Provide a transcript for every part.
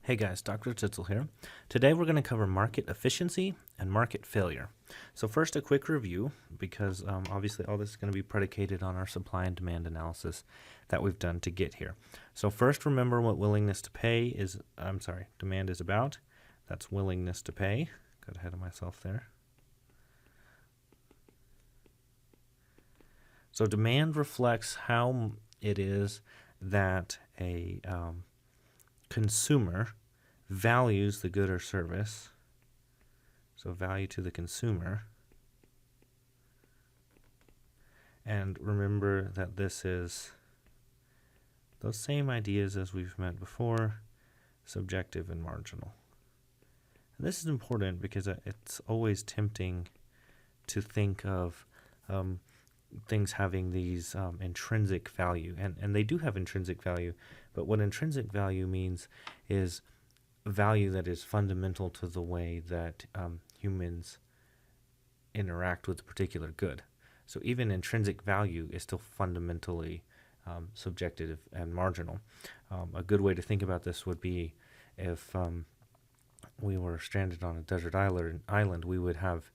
Hey guys, Dr. Titzel here. Today we're going to cover market efficiency and market failure. So first a quick review, because obviously all this is going to be predicated on our supply and demand analysis that we've done to get here. So first remember what willingness to pay is, demand is about. That's willingness to pay. Got ahead of myself there. So demand reflects how it is that a consumer values the good or service. So value to the consumer. And remember that this is those same ideas as we've met before, subjective and marginal. And this is important because it's always tempting to think of things having these intrinsic value, and they do have intrinsic value, but what intrinsic value means is value that is fundamental to the way that humans interact with a particular good. So even intrinsic value is still fundamentally subjective and marginal. A good way to think about this would be if we were stranded on a desert island, we would have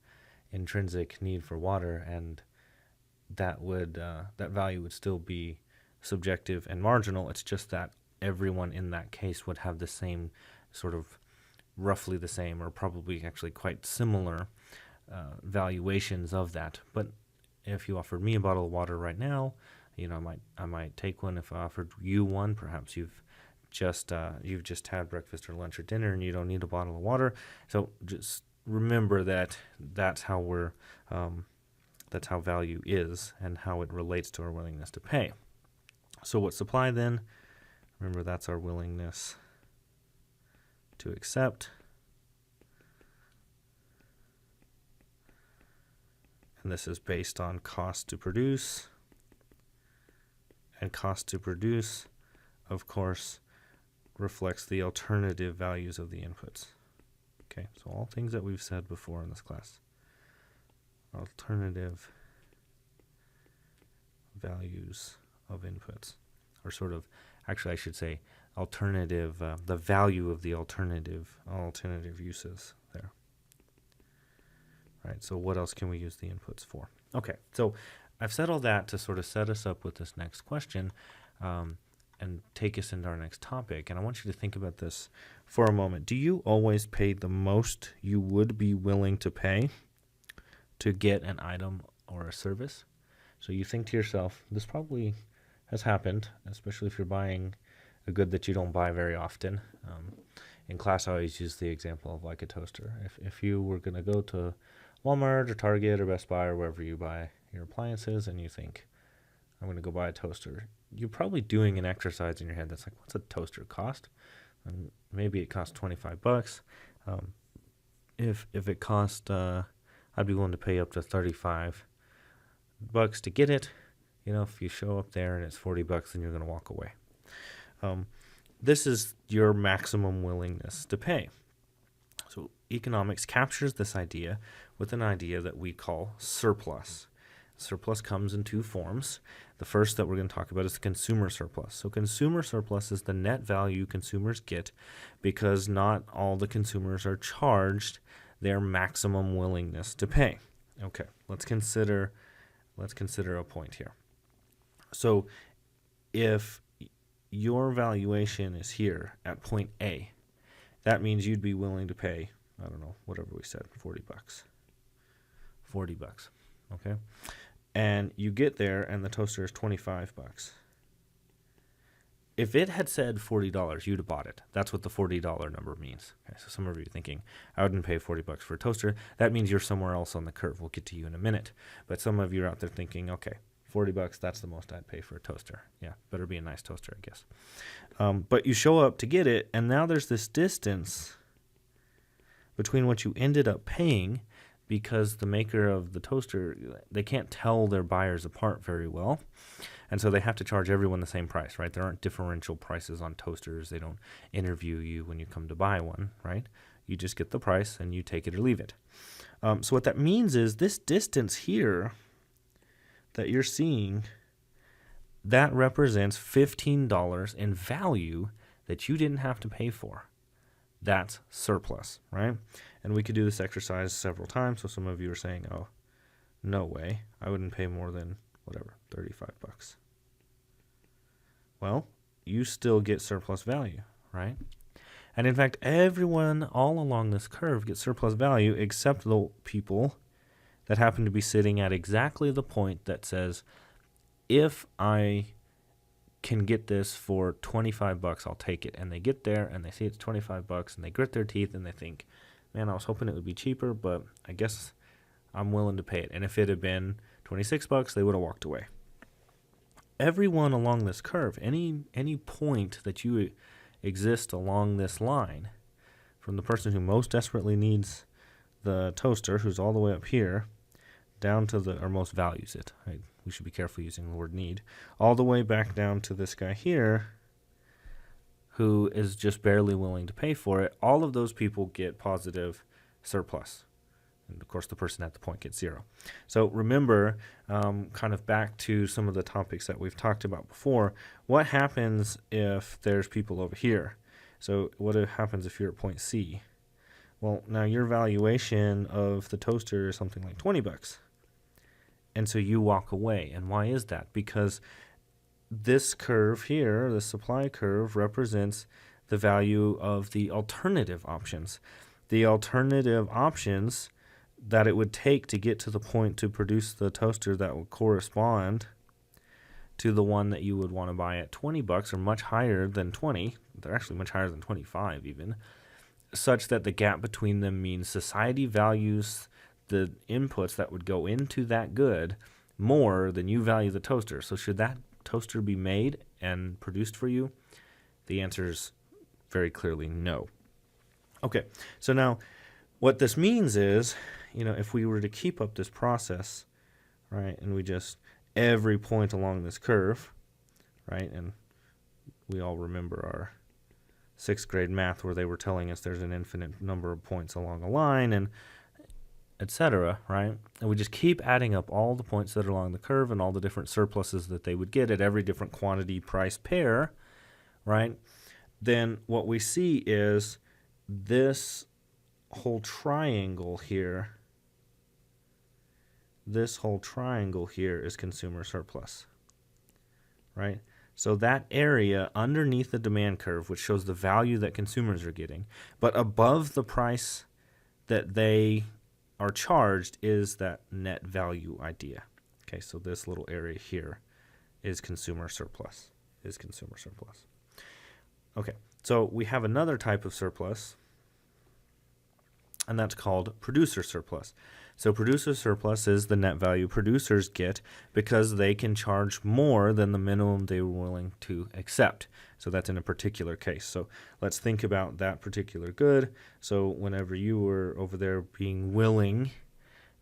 intrinsic need for water, and that value would still be subjective and marginal. It's just that everyone in that case would have the same sort of roughly the same, or probably actually quite similar valuations of that. But if you offered me a bottle of water right now, I might take one. If I offered you one, perhaps you've just had breakfast or lunch or dinner and you don't need a bottle of water. So just remember that that's how value is and how it relates to our willingness to pay. So what supply then? Remember, that's our willingness to accept. And this is based on cost to produce. And cost to produce, of course, reflects the alternative values of the inputs. Okay, so all things that we've said before in this class. Alternative values of inputs, or sort of, actually I should say alternative, the value of the alternative uses there. Right, so what else can we use the inputs for? Okay, so I've said all that to sort of set us up with this next question and take us into our next topic, and I want you to think about this for a moment. Do you always pay the most you would be willing to pay to get an item or a service? So you think to yourself, this probably has happened, especially if you're buying a good that you don't buy very often. In class, I always use the example of like a toaster. If you were going to go to Walmart or Target or Best Buy or wherever you buy your appliances and you think, I'm going to go buy a toaster, you're probably doing an exercise in your head that's like, what's a toaster cost? And maybe it costs $25. If it cost, I'd be willing to pay up to $35 to get it. If you show up there and it's $40, then you're going to walk away. This is your maximum willingness to pay. So economics captures this idea with an idea that we call surplus. Surplus comes in two forms. The first that we're going to talk about is the consumer surplus. So consumer surplus is the net value consumers get because not all the consumers are charged their maximum willingness to pay. Okay, let's consider a point here. So if your valuation is here at point A, that means you'd be willing to pay, I don't know, whatever we said, $40. $40, okay? And you get there and the toaster is $25. If it had said $40, you'd have bought it. That's what the $40 number means. Okay, so some of you are thinking, I wouldn't pay $40 for a toaster. That means you're somewhere else on the curve. We'll get to you in a minute. But some of you are out there thinking, okay, $40, that's the most I'd pay for a toaster. Yeah, better be a nice toaster, I guess. But you show up to get it, and now there's this distance between what you ended up paying because the maker of the toaster, they can't tell their buyers apart very well. And so they have to charge everyone the same price, right? There aren't differential prices on toasters. They don't interview you when you come to buy one, right? You just get the price and you take it or leave it. So what that means is this distance here that you're seeing, that represents $15 in value that you didn't have to pay for. that's surplus, right? And we could do this exercise several times. So some of you are saying, oh, no way, I wouldn't pay more than whatever, 35 bucks. Well, you still get surplus value, right? And in fact, everyone all along this curve gets surplus value except the people that happen to be sitting at exactly the point that says, if I can get this for 25 bucks, I'll take it. And they get there and they see it's 25 bucks and they grit their teeth and they think, man, I was hoping it would be cheaper, but I guess I'm willing to pay it. And if it had been 26 bucks, they would have walked away. Everyone along this curve, any point that you exist along this line, from the person who most desperately needs the toaster, who's all the way up here, down to or most values it. Right? We should be careful using the word need. All the way back down to this guy here, who is just barely willing to pay for it. All of those people get positive surplus. And of course, the person at the point gets zero. So remember, kind of back to some of the topics that we've talked about before, what happens if there's people over here? So what happens if you're at point C? Well, now your valuation of the toaster is something like 20 bucks. And so you walk away. And why is that? Because this curve here, the supply curve, represents the value of the alternative options. The alternative options that it would take to get to the point to produce the toaster that would correspond to the one that you would want to buy at 20 bucks are much higher than 20. They're actually much higher than 25 even, such that the gap between them means society values the inputs that would go into that good more than you value the toaster. So should that toaster be made and produced for you? The answer is very clearly no. Okay, so now what this means is, if we were to keep up this process, right, and we just, every point along this curve, right, and we all remember our 6th grade math where they were telling us there's an infinite number of points along a line and etc., right? And we just keep adding up all the points that are along the curve and all the different surpluses that they would get at every different quantity price pair, right? Then what we see is this whole triangle here, is consumer surplus, right? So that area underneath the demand curve, which shows the value that consumers are getting, but above the price that they are charged, is that net value idea. Okay, so this little area here is consumer surplus. Okay, so we have another type of surplus, and that's called producer surplus. So producer surplus is the net value producers get because they can charge more than the minimum they were willing to accept. So that's in a particular case. So let's think about that particular good. So whenever you were over there being willing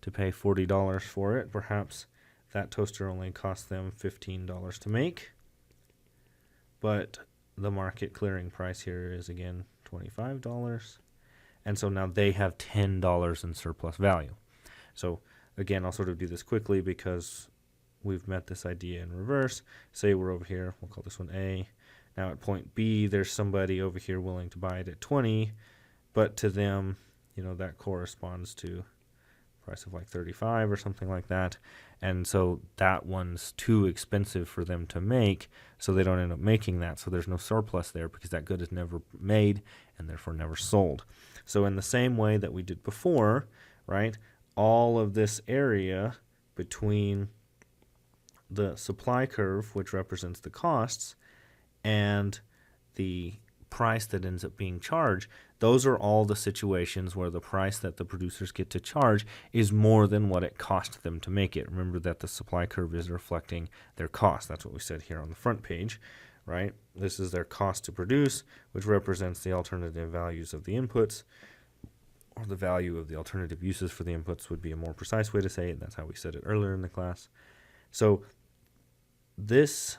to pay $40 for it, perhaps that toaster only cost them $15 to make. But the market clearing price here is, again, $25. And so now they have $10 in surplus value. So again, I'll sort of do this quickly because we've met this idea in reverse. Say we're over here, we'll call this one A. Now at point B, there's somebody over here willing to buy it at 20, but to them, that corresponds to a price of like 35 or something like that. And so that one's too expensive for them to make, so they don't end up making that. So there's no surplus there because that good is never made and therefore never sold. So in the same way that we did before, right, all of this area between the supply curve, which represents the costs, and the price that ends up being charged, those are all the situations where the price that the producers get to charge is more than what it cost them to make it. Remember that the supply curve is reflecting their cost. That's what we said here on the front page, right? This is their cost to produce, which represents the alternative values of the inputs, or the value of the alternative uses for the inputs would be a more precise way to say it. That's how we said it earlier in the class. So this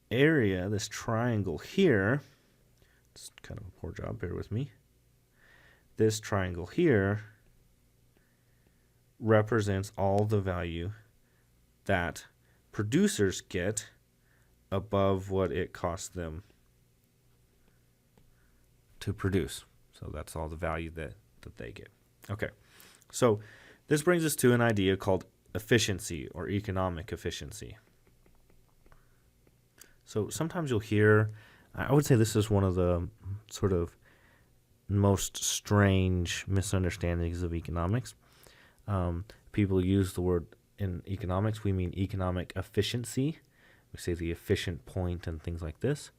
area, this triangle here, it's kind of a poor job, bear with me. This triangle here represents all the value that producers get above what it costs them to produce. So So that's all the value that they get. Okay, so this brings us to an idea called efficiency or economic efficiency. So sometimes you'll hear, I would say this is one of the sort of most strange misunderstandings of economics. People use the word, in economics, we mean economic efficiency. We say the efficient point and things like this.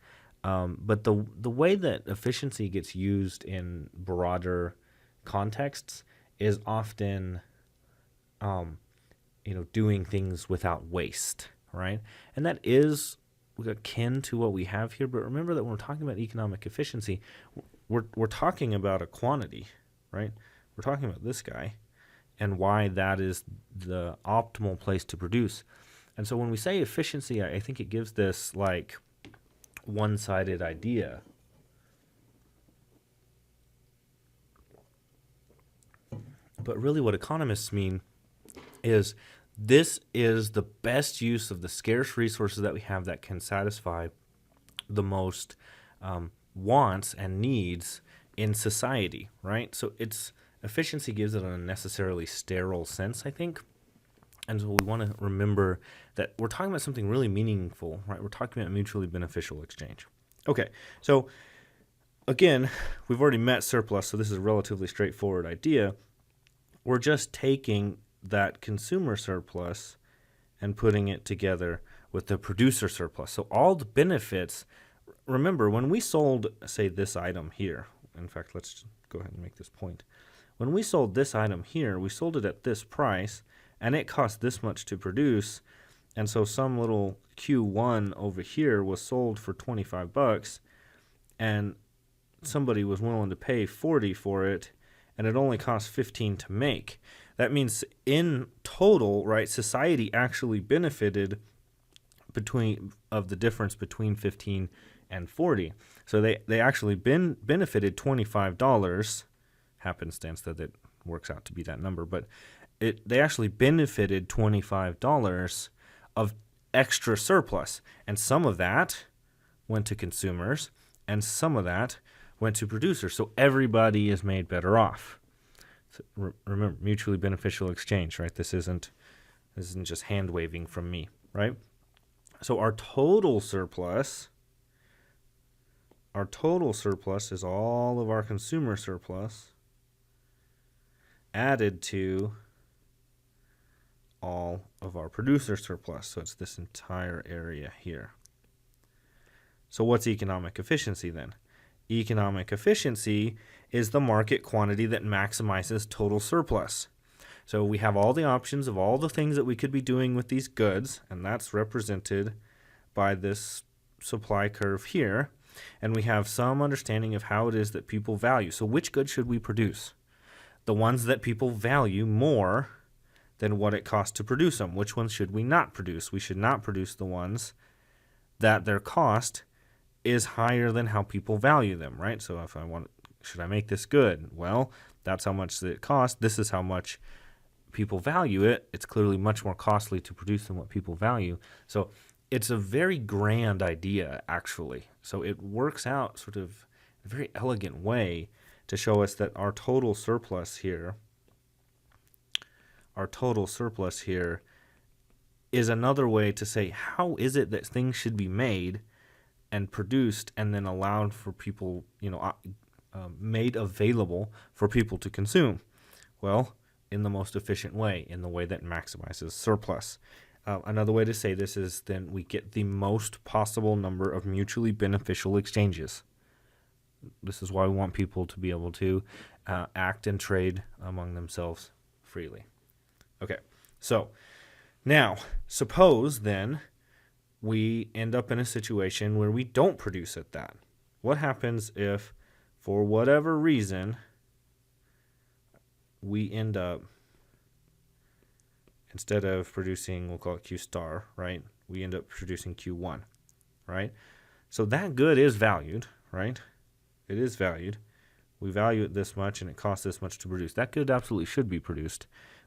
But the way that efficiency gets used in broader contexts is often, doing things without waste, right? And that is akin to what we have here. But remember that when we're talking about economic efficiency, we're talking about a quantity, right? We're talking about this guy and why that is the optimal place to produce. And so when we say efficiency, I think it gives this like one-sided idea. But really what economists mean is this is the best use of the scarce resources that we have that can satisfy the most wants and needs in society, right? So efficiency gives it an unnecessarily sterile sense, I think. And so we want to remember that we're talking about something really meaningful, right? We're talking about mutually beneficial exchange. Okay, so again, we've already met surplus, so this is a relatively straightforward idea. We're just taking that consumer surplus and putting it together with the producer surplus. So all the benefits, remember, when we sold, say, this item here, in fact, let's go ahead and make this point. When we sold this item here, we sold it at this price, and it cost this much to produce, and so some little Q1 over here was sold for $25, and somebody was willing to pay $40 for it, and it only cost $15 to make. That means in total, right, society actually benefited of the difference between 15 and 40. So they actually benefited $25. Happenstance that it works out to be that number, but they actually benefited $25 of extra surplus, and some of that went to consumers, and some of that went to producers. So everybody is made better off. So remember, mutually beneficial exchange, right? This isn't just hand waving from me, right? So our total surplus is all of our consumer surplus added to all of our producer surplus. So it's this entire area here. So what's economic efficiency then? Economic efficiency is the market quantity that maximizes total surplus. So we have all the options of all the things that we could be doing with these goods, and that's represented by this supply curve here. And we have some understanding of how it is that people value. So which goods should we produce? The ones that people value more than what it costs to produce them. Which ones should we not produce? We should not produce the ones that their cost is higher than how people value them, right? So if should I make this good? Well, that's how much it costs. This is how much people value it. It's clearly much more costly to produce than what people value. So it's a very grand idea, actually. So it works out sort of in a very elegant way to show us that our total surplus here is another way to say, how is it that things should be made and produced and then allowed for people, made available for people to consume? Well, in the most efficient way, in the way that maximizes surplus. Another way to say this is then we get the most possible number of mutually beneficial exchanges. This is why we want people to be able to act and trade among themselves freely. Okay, so now suppose then we end up in a situation where we don't produce at that. What happens if, for whatever reason, we end up, instead of producing, we'll call it Q star, right? We end up producing Q1, right? So that good is valued, right? It is valued. We value it this much and it costs this much to produce. That good absolutely should be produced.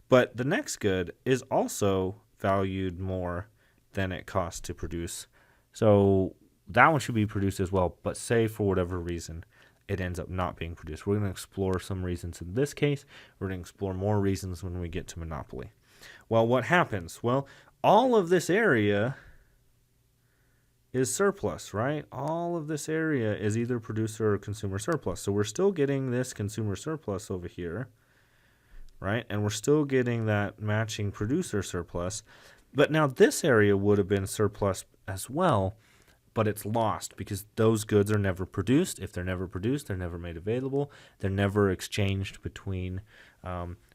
But the next good is also valued more than it costs to produce. So that one should be produced as well. But say for whatever reason, it ends up not being produced. We're going to explore some reasons in this case. We're going to explore more reasons when we get to monopoly. Well, what happens? Well, all of this area is surplus, right? All of this area is either producer or consumer surplus. So we're still getting this consumer surplus over here, right? And we're still getting that matching producer surplus. But now this area would have been surplus as well, but it's lost because those goods are never produced. If they're never produced, they're never made available. They're never exchanged between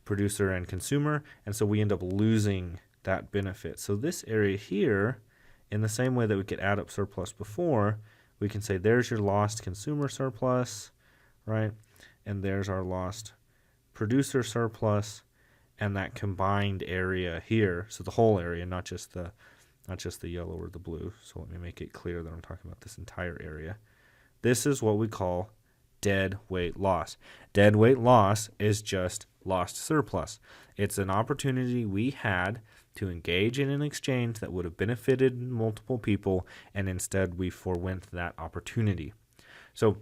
producer and consumer. And so we end up losing that benefit. So this area here, in the same way that we could add up surplus before, we can say there's your lost consumer surplus, right? And there's our lost producer surplus, and that combined area here. So the whole area, not just the yellow or the blue. So let me make it clear that I'm talking about this entire area. This is what we call dead weight loss. Dead weight loss is just lost surplus. It's an opportunity we had to engage in an exchange that would have benefited multiple people, and instead we forwent that opportunity. So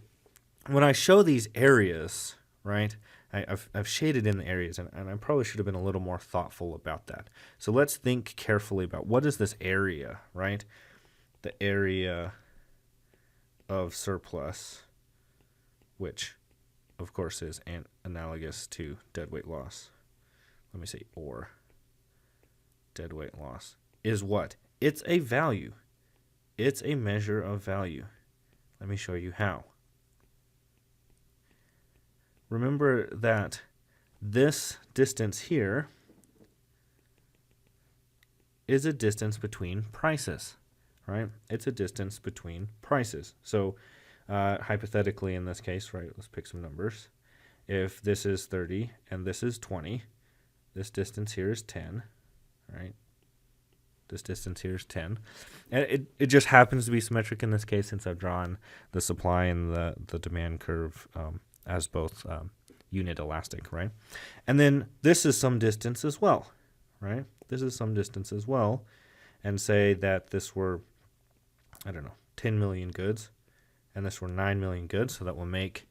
when I show these areas, right, I've shaded in the areas, and I probably should have been a little more thoughtful about that. So let's think carefully about what is this area, right? The area of surplus, which of course is analogous to deadweight loss. Let me say or. Deadweight loss is what? It's a value. It's a measure of value. Let me show you how. Remember that this distance here is a distance between prices, right? It's a distance between prices. So hypothetically in this case, right, let's pick some numbers. If this is 30 and this is 20, this distance here is 10, right? This distance here is 10. And it just happens to be symmetric in this case since I've drawn the supply and the demand curve as both unit elastic, right? And then this is some distance as well, right? This is some distance as well. And say that this were, 10 million goods, and this were 9 million goods, so that will make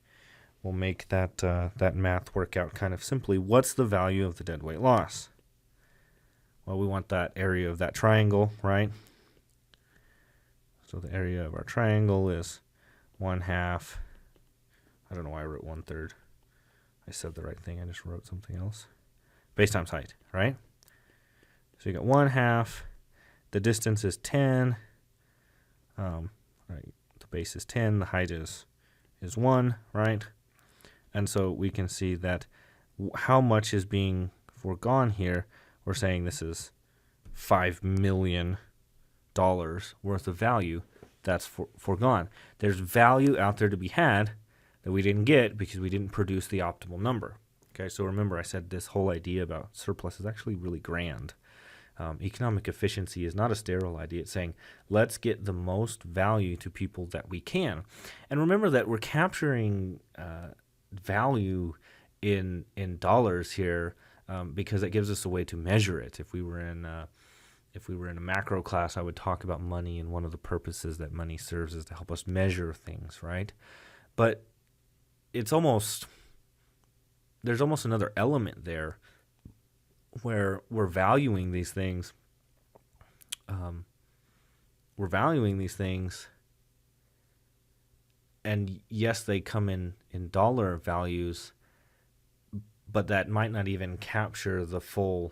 that math work out kind of simply. What's the value of the deadweight loss? Well, we want that area of that triangle, right? So the area of our triangle is 1/2. I don't know why I wrote 1/3. I said the right thing. I just wrote something else. Base times height, right? So you got 1/2. The distance is 10. Right. The base is 10. The height is 1, right? And so we can see that how much is being foregone here. We're saying this is $5 million worth of value that's foregone. There's value out there to be had that we didn't get because we didn't produce the optimal number. Okay, so remember I said this whole idea about surplus is actually really grand. Economic efficiency is not a sterile idea. It's saying let's get the most value to people that we can. And remember that we're capturing value in dollars here because it gives us a way to measure it. If we were in a macro class, I would talk about money, and one of the purposes that money serves is to help us measure things, right? But there's almost another element there where we're valuing these things. And yes, they come in dollar values, but that might not even capture the full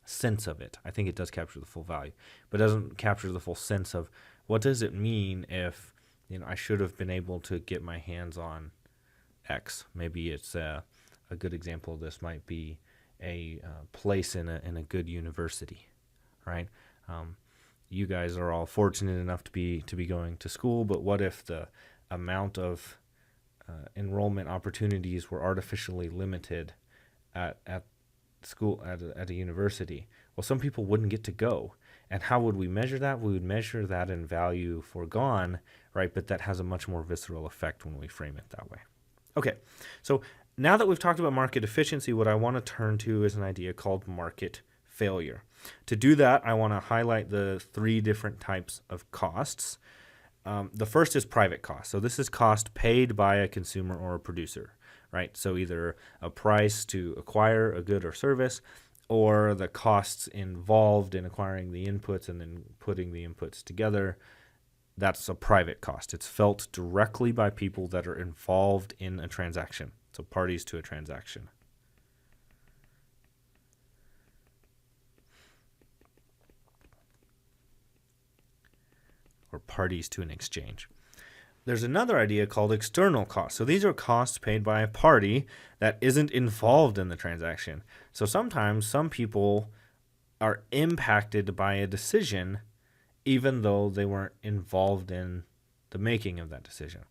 sense of it. I think it does capture the full value, but it doesn't capture the full sense of what does it mean if I should have been able to get my hands on X. Maybe it's a good example of this might be a place in a good university, right? You guys are all fortunate enough to be going to school, but what if the amount of enrollment opportunities were artificially limited at school at a university? Well, some people wouldn't get to go. And how would we measure that? We would measure that in value foregone, right? But that has a much more visceral effect when we frame it that way. Okay, so now that we've talked about market efficiency, what I want to turn to is an idea called market failure. To do that, I want to highlight the 3 different types of costs. The first is private cost. So this is cost paid by a consumer or a producer, right? So either a price to acquire a good or service, or the costs involved in acquiring the inputs and then putting the inputs together. That's a private cost. It's felt directly by people that are involved in a transaction, so parties to a transaction. Or parties to an exchange. There's another idea called external costs. So these are costs paid by a party that isn't involved in the transaction. So sometimes some people are impacted by a decision even though they weren't involved in the making of that decision.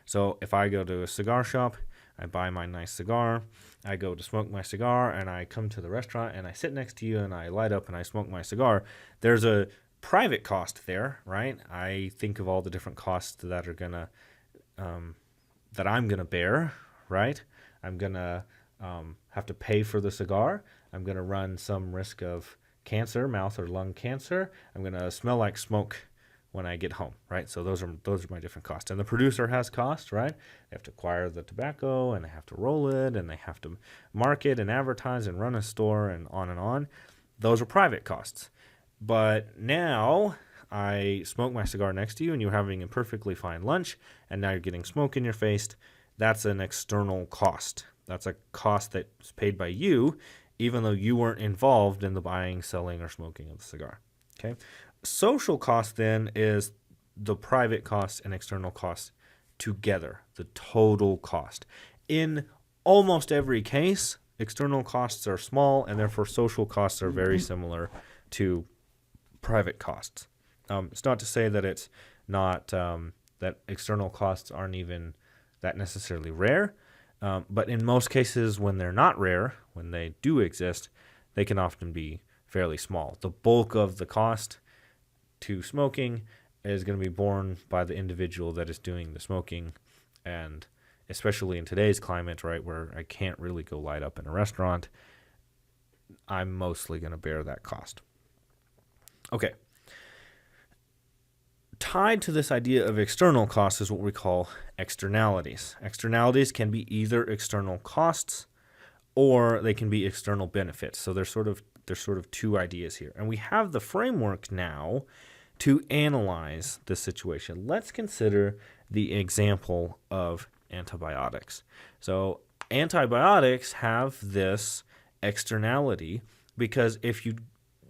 So if I go to a cigar shop, I buy my nice cigar, I go to smoke my cigar, and I come to the restaurant and I sit next to you and I light up and I smoke my cigar, there's a private cost there, right? I think of all the different costs that are gonna that I'm gonna bear, right? I'm gonna have to pay for the cigar. I'm gonna run some risk of cancer, mouth or lung cancer. I'm gonna smell like smoke when I get home, right? So those are my different costs. And the producer has costs, right? They have to acquire the tobacco and they have to roll it and they have to market and advertise and run a store and on and on. Those are private costs. But now I smoke my cigar next to you and you're having a perfectly fine lunch and now you're getting smoke in your face. That's an external cost. That's a cost that's paid by you, even though you weren't involved in the buying, selling, or smoking of the cigar. Okay. Social cost then is the private cost and external cost together, the total cost. In almost every case, external costs are small and therefore social costs are very similar to private costs. It's not to say that it's not that external costs aren't even that necessarily rare, but in most cases when they're not rare, when they do exist, they can often be fairly small. The bulk of the cost to smoking is going to be borne by the individual that is doing the smoking, and especially in today's climate, right, where I can't really go light up in a restaurant, I'm mostly going to bear that cost. Okay. Tied to this idea of external costs is what we call externalities. Externalities can be either external costs or they can be external benefits. So there's sort of two ideas here. And we have the framework now to analyze this situation. Let's consider the example of antibiotics. So antibiotics have this externality because if you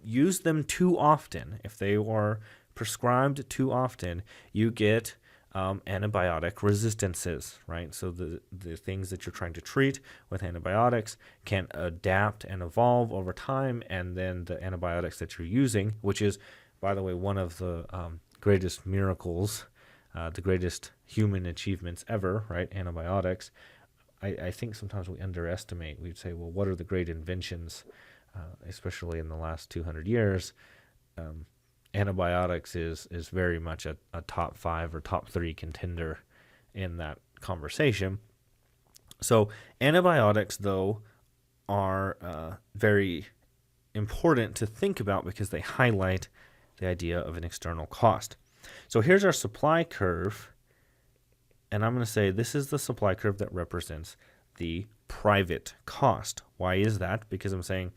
use them too often, if they are prescribed too often, you get antibiotic resistances, right? So the things that you're trying to treat with antibiotics can adapt and evolve over time, and then the antibiotics that you're using, which is, by the way, one of the greatest miracles, the greatest human achievements ever, right? Antibiotics. I think sometimes we underestimate. We'd say, well, what are the great inventions, especially in the last 200 years? Antibiotics is very much a top 5 or top 3 contender in that conversation. So antibiotics, though, are very important to think about because they highlight the idea of an external cost. So here's our supply curve, and I'm going to say this is the supply curve that represents the private cost. Why is that? Because I'm saying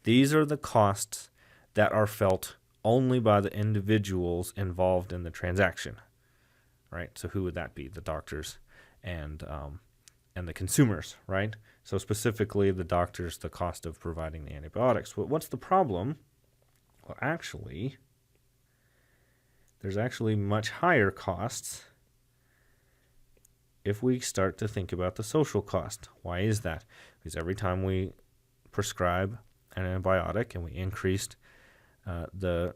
these are the costs that are felt only by the individuals involved in the transaction, right? So who would that be? The doctors and the consumers, right? So specifically the doctors, the cost of providing the antibiotics. What's the problem? Well, actually, there's actually much higher costs if we start to think about the social cost. Why is that? Because every time we prescribe an antibiotic and we increased the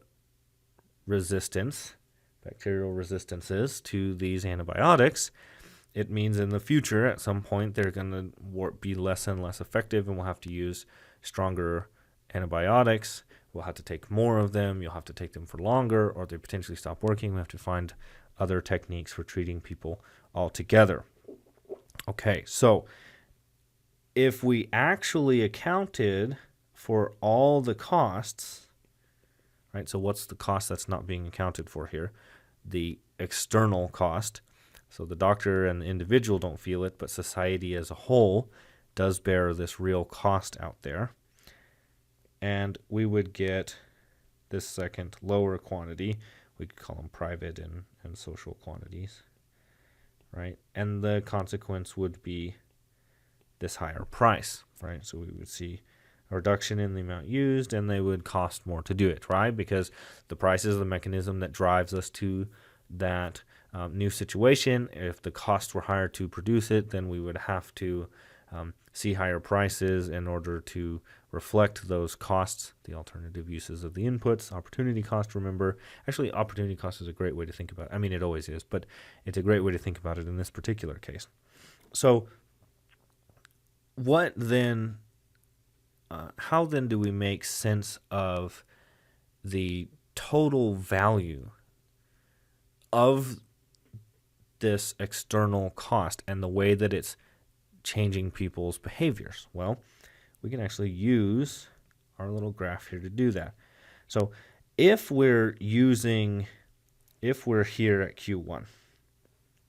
resistance, bacterial resistances to these antibiotics, it means in the future at some point they're going to be less and less effective and we'll have to use stronger antibiotics. We'll have to take more of them. You'll have to take them for longer, or they potentially stop working. We have to find other techniques for treating people altogether. Okay, so if we actually accounted for all the costs, right? So what's the cost that's not being accounted for here? The external cost. So the doctor and the individual don't feel it, but society as a whole does bear this real cost out there. And we would get this second lower quantity. We could call them private and social quantities, right? And the consequence would be this higher price, right? So we would see a reduction in the amount used, and they would cost more to do it, right? Because the price is the mechanism that drives us to that new situation. If the costs were higher to produce it, then we would have to see higher prices in order to reflect those costs, the alternative uses of the inputs. Opportunity cost, remember, actually opportunity cost is a great way to think about it. I mean, it always is, but it's a great way to think about it in this particular case. So what then, how then do we make sense of the total value of this external cost and the way that it's changing people's behaviors? Well, we can actually use our little graph here to do that. So if we're here at Q1,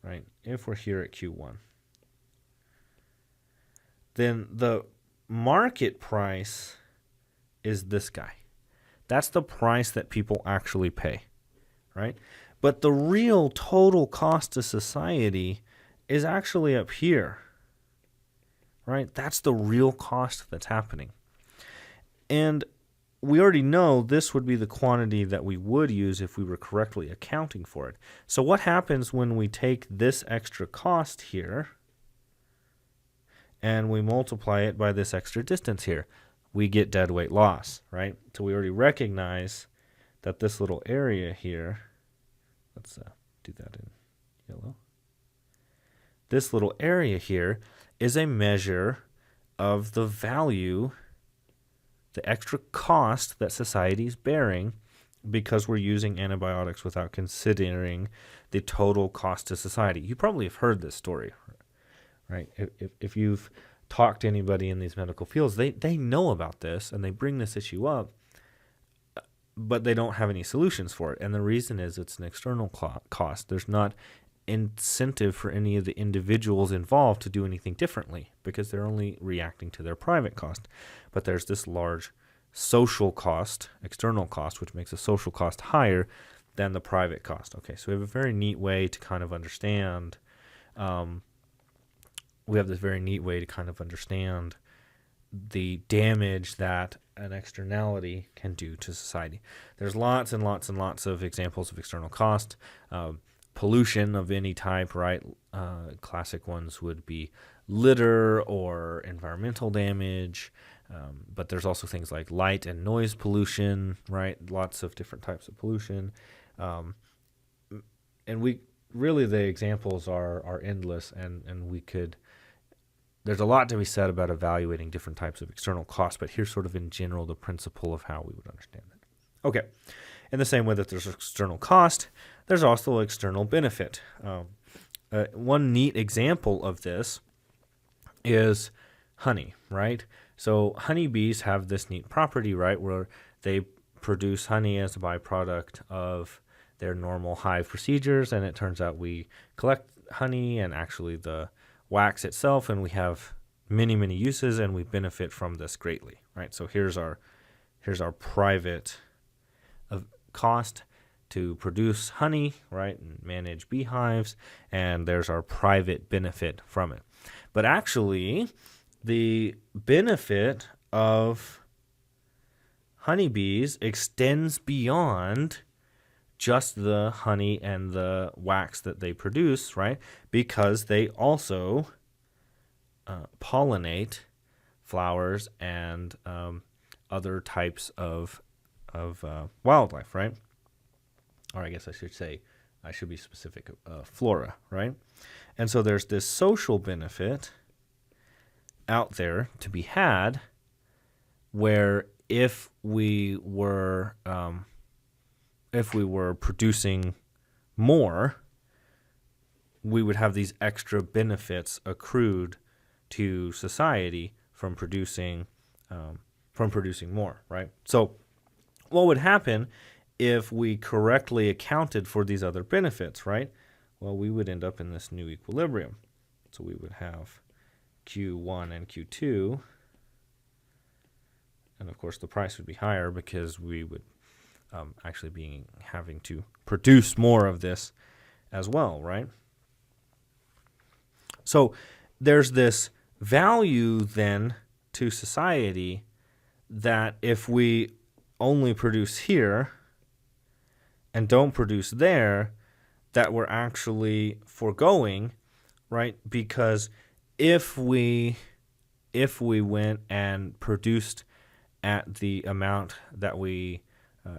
right? If we're here at Q1, then the market price is this guy. That's the price that people actually pay, right? But the real total cost to society is actually up here, right? That's the real cost that's happening. And we already know this would be the quantity that we would use if we were correctly accounting for it. So what happens when we take this extra cost here and we multiply it by this extra distance here? We get deadweight loss, right? So we already recognize that this little area here, let's do that in yellow. This little area here is a measure of the value, the extra cost that society is bearing because we're using antibiotics without considering the total cost to society. You probably have heard this story, right? If you've talked to anybody in these medical fields, they know about this and they bring this issue up, but they don't have any solutions for it. And the reason is it's an external cost. There's not incentive for any of the individuals involved to do anything differently because they're only reacting to their private cost. But there's this large social cost, external cost, which makes the social cost higher than the private cost. Okay, so we have a very neat way to kind of understand the damage that an externality can do to society. There's lots and lots and lots of examples of external cost. Pollution of any type, right? Classic ones would be litter or environmental damage, but there's also things like light and noise pollution, right? Lots of different types of pollution. And the examples are endless, and we could, there's a lot to be said about evaluating different types of external costs, but here's sort of in general the principle of how we would understand it. Okay, in the same way that there's external cost, there's also external benefit. One neat example of this is honey, right? So honeybees have this neat property, right, where they produce honey as a byproduct of their normal hive procedures, and it turns out we collect honey and actually the wax itself, and we have many, many uses, and we benefit from this greatly, right? So here's our private cost to produce honey, right, and manage beehives, and there's our private benefit from it. But actually, the benefit of honeybees extends beyond just the honey and the wax that they produce, right? Because they also pollinate flowers and other types of wildlife, right? Or I guess I should be specific, flora, right? And so there's this social benefit out there to be had where if we were producing more, we would have these extra benefits accrued to society from producing more, right? So what would happen if we correctly accounted for these other benefits, right? Well, we would end up in this new equilibrium. So we would have Q1 and Q2. And of course, the price would be higher because we would actually be having to produce more of this as well, right? So there's this value then to society that if we only produce here and don't produce there, that we're actually foregoing, right? Because if we went and produced at the amount that we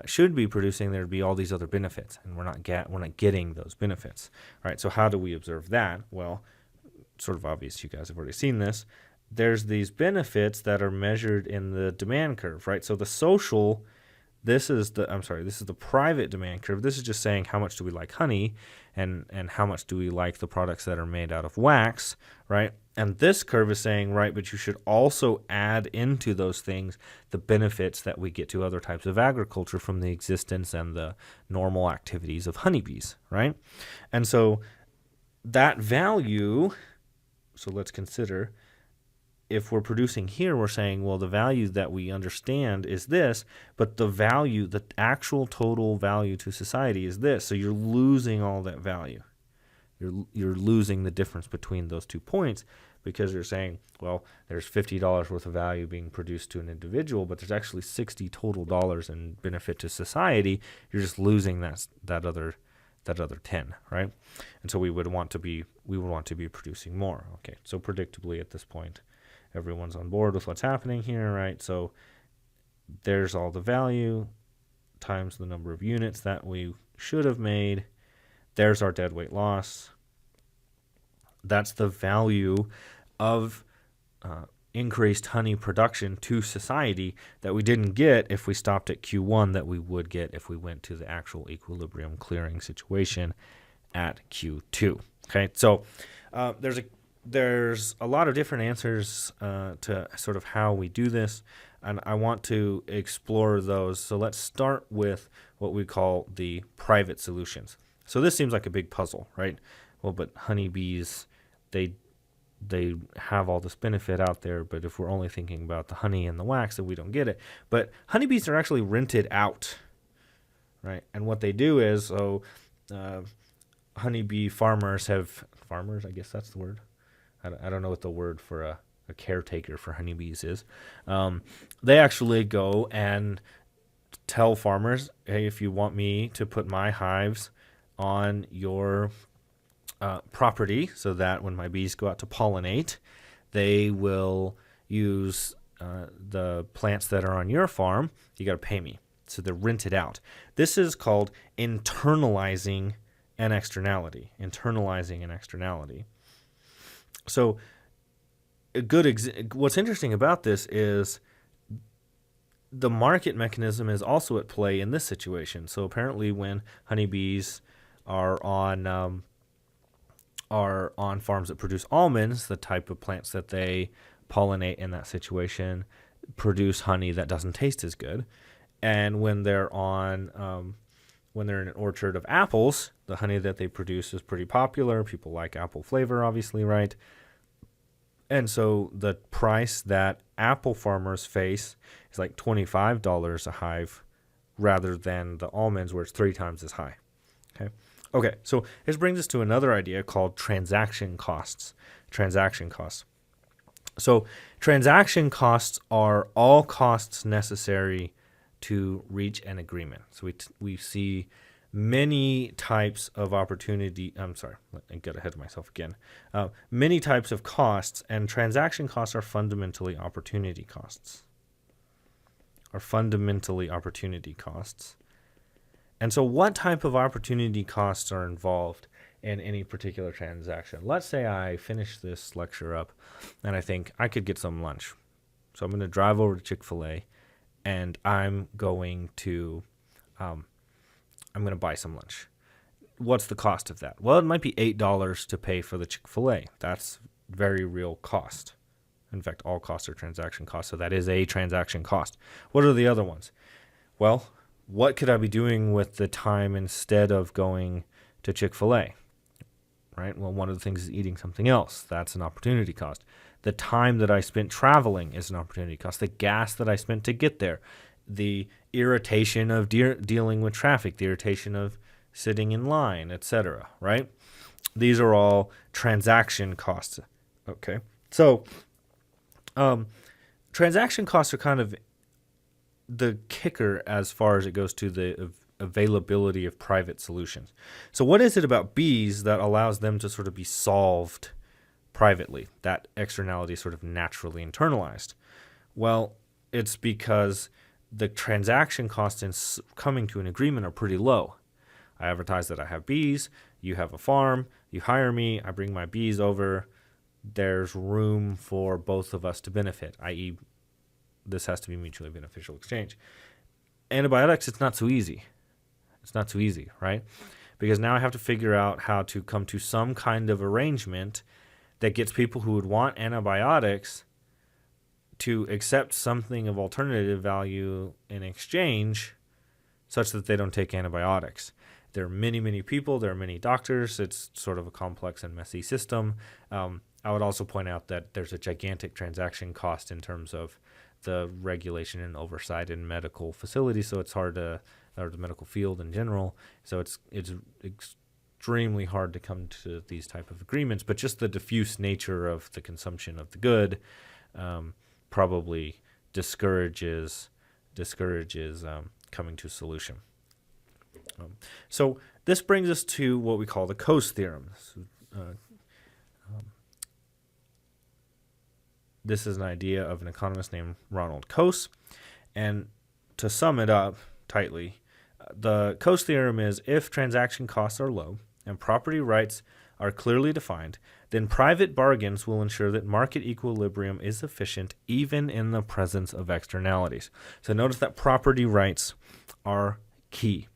should be producing, there'd be all these other benefits, and we're not getting those benefits, right? So how do we observe that? Well, sort of obvious, you guys have already seen this. There's these benefits that are measured in the demand curve, right? So the social, this is the private demand curve. This is just saying how much do we like honey and how much do we like the products that are made out of wax, right? And this curve is saying, right, but you should also add into those things the benefits that we get to other types of agriculture from the existence and the normal activities of honeybees, right? And so that value, so let's consider, if we're producing here, we're saying, well, the value that we understand is this, but the value, the actual total value to society is this. So you're losing all that value. You're losing the difference between those 2 points because you're saying, well, there's $50 worth of value being produced to an individual, but there's actually $60 total dollars in benefit to society. You're just losing that other 10, right? And so we would want to be producing more. Okay, so predictably at this point, everyone's on board with what's happening here, right? So there's all the value times the number of units that we should have made. There's our deadweight loss. That's the value of increased honey production to society that we didn't get if we stopped at Q1 that we would get if we went to the actual equilibrium clearing situation at Q2. Okay, so there's a lot of different answers to sort of how we do this, and I want to explore those. So let's start with what we call the private solutions. So this seems like a big puzzle, right? Well, but honeybees, they have all this benefit out there, but if we're only thinking about the honey and the wax, then we don't get it. But honeybees are actually rented out, right? And what they do is, honeybee farmers, I guess that's the word. I don't know what the word for a caretaker for honeybees is. They actually go and tell farmers, hey, if you want me to put my hives on your property so that when my bees go out to pollinate, they will use the plants that are on your farm. You got to pay me. So they're rented out. This is called internalizing an externality. So what's interesting about this is the market mechanism is also at play in this situation. So apparently when honeybees are on farms that produce almonds, the type of plants that they pollinate in that situation produce honey that doesn't taste as good. And when they're in an orchard of apples, the honey that they produce is pretty popular. People like apple flavor, obviously, right? And so the price that apple farmers face is like $25 a hive rather than the almonds where it's 3 times as high. Okay, so this brings us to another idea called transaction costs. So transaction costs are all costs necessary to reach an agreement. So we see many types of opportunity. I'm sorry, let me get ahead of myself again. Many types of costs, and transaction costs are fundamentally opportunity costs. And so what type of opportunity costs are involved in any particular transaction? Let's say I finish this lecture up and I think I could get some lunch. So I'm going to drive over to Chick-fil-A and I'm going to buy some lunch. What's the cost of that? Well, it might be $8 to pay for the Chick-fil-A. That's very real cost. In fact, all costs are transaction costs, so that is a transaction cost. What are the other ones? Well, what could I be doing with the time instead of going to Chick-fil-A? Right? Well, one of the things is eating something else. That's an opportunity cost. The time that I spent traveling is an opportunity cost. The gas that I spent to get there, the irritation of dealing with traffic, the irritation of sitting in line, etc. Right? These are all transaction costs. Okay. So, transaction costs are kind of the kicker as far as it goes to the availability of private solutions. So what is it about bees that allows them to sort of be solved privately, that externality sort of naturally internalized? Well, it's because the transaction costs in coming to an agreement are pretty low. I advertise that I have bees, you have a farm, you hire me, I bring my bees over, there's room for both of us to benefit, i.e. this has to be mutually beneficial exchange. Antibiotics, it's not so easy. It's not so easy, right? Because now I have to figure out how to come to some kind of arrangement that gets people who would want antibiotics to accept something of alternative value in exchange such that they don't take antibiotics. There are many, many people. There are many doctors. It's sort of a complex and messy system. I would also point out that there's a gigantic transaction cost in terms of the regulation and oversight in medical facilities, so it's hard to, or the medical field in general, so it's extremely hard to come to these type of agreements. But just the diffuse nature of the consumption of the good probably discourages coming to a solution. So this brings us to what we call the Coase theorem. This is an idea of an economist named Ronald Coase. And to sum it up tightly, the Coase theorem is if transaction costs are low and property rights are clearly defined, then private bargains will ensure that market equilibrium is efficient even in the presence of externalities. So notice that property rights are key.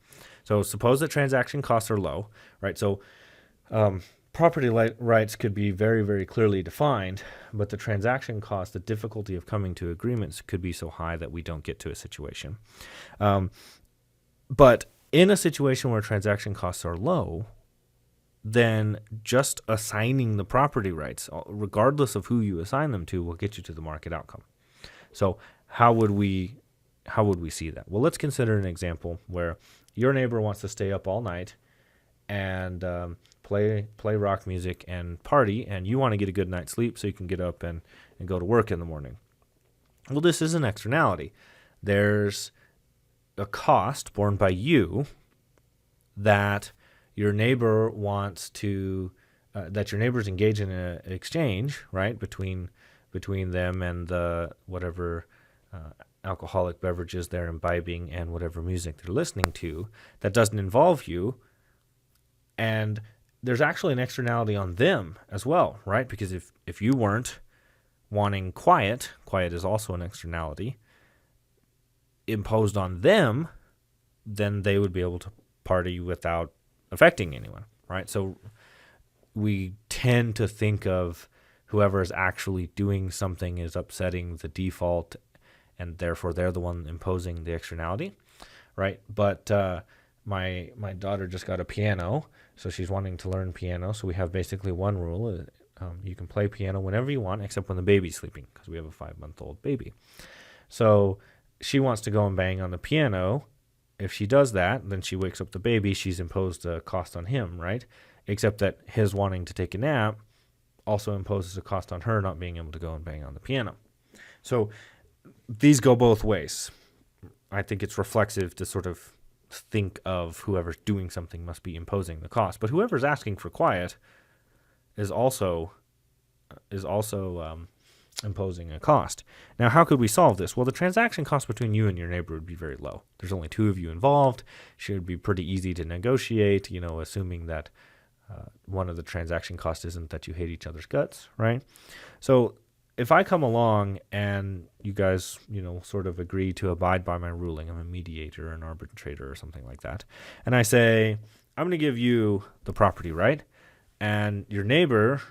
So suppose that transaction costs are low, right? So property rights could be very, very clearly defined, but the transaction cost, the difficulty of coming to agreements could be so high that we don't get to a situation. But in a situation where transaction costs are low, then just assigning the property rights, regardless of who you assign them to, will get you to the market outcome. So how would we see that? Well, let's consider an example where your neighbor wants to stay up all night and play rock music and party, and you want to get a good night's sleep so you can get up and go to work in the morning. Well, this is an externality. There's a cost borne by you that your neighbor wants to, that your neighbors engage in an exchange, right, between them and the whatever alcoholic beverages they're imbibing and whatever music they're listening to that doesn't involve you. And there's actually an externality on them as well, right? Because if you weren't wanting quiet is also an externality imposed on them, then they would be able to party without affecting anyone, right? So we tend to think of whoever is actually doing something is upsetting the default, and therefore they're the one imposing the externality, right? But my daughter just got a piano, so she's wanting to learn piano. So we have basically one rule. You can play piano whenever you want, except when the baby's sleeping, because we have a 5-month-old baby. So she wants to go and bang on the piano. If she does that, then she wakes up the baby. She's imposed a cost on him, right? Except that his wanting to take a nap also imposes a cost on her not being able to go and bang on the piano. So these go both ways. I think it's reflexive to sort of think of whoever's doing something must be imposing the cost, but whoever's asking for quiet is also imposing a cost. Now, how could we solve this? Well, the transaction cost between you and your neighbor would be very low. There's only two of you involved. Should be pretty easy to negotiate, assuming that one of the transaction costs isn't that you hate each other's guts, right? So if I come along and you guys, sort of agree to abide by my ruling, I'm a mediator, an arbitrator or something like that, and I say, I'm going to give you the property, right? And your neighbor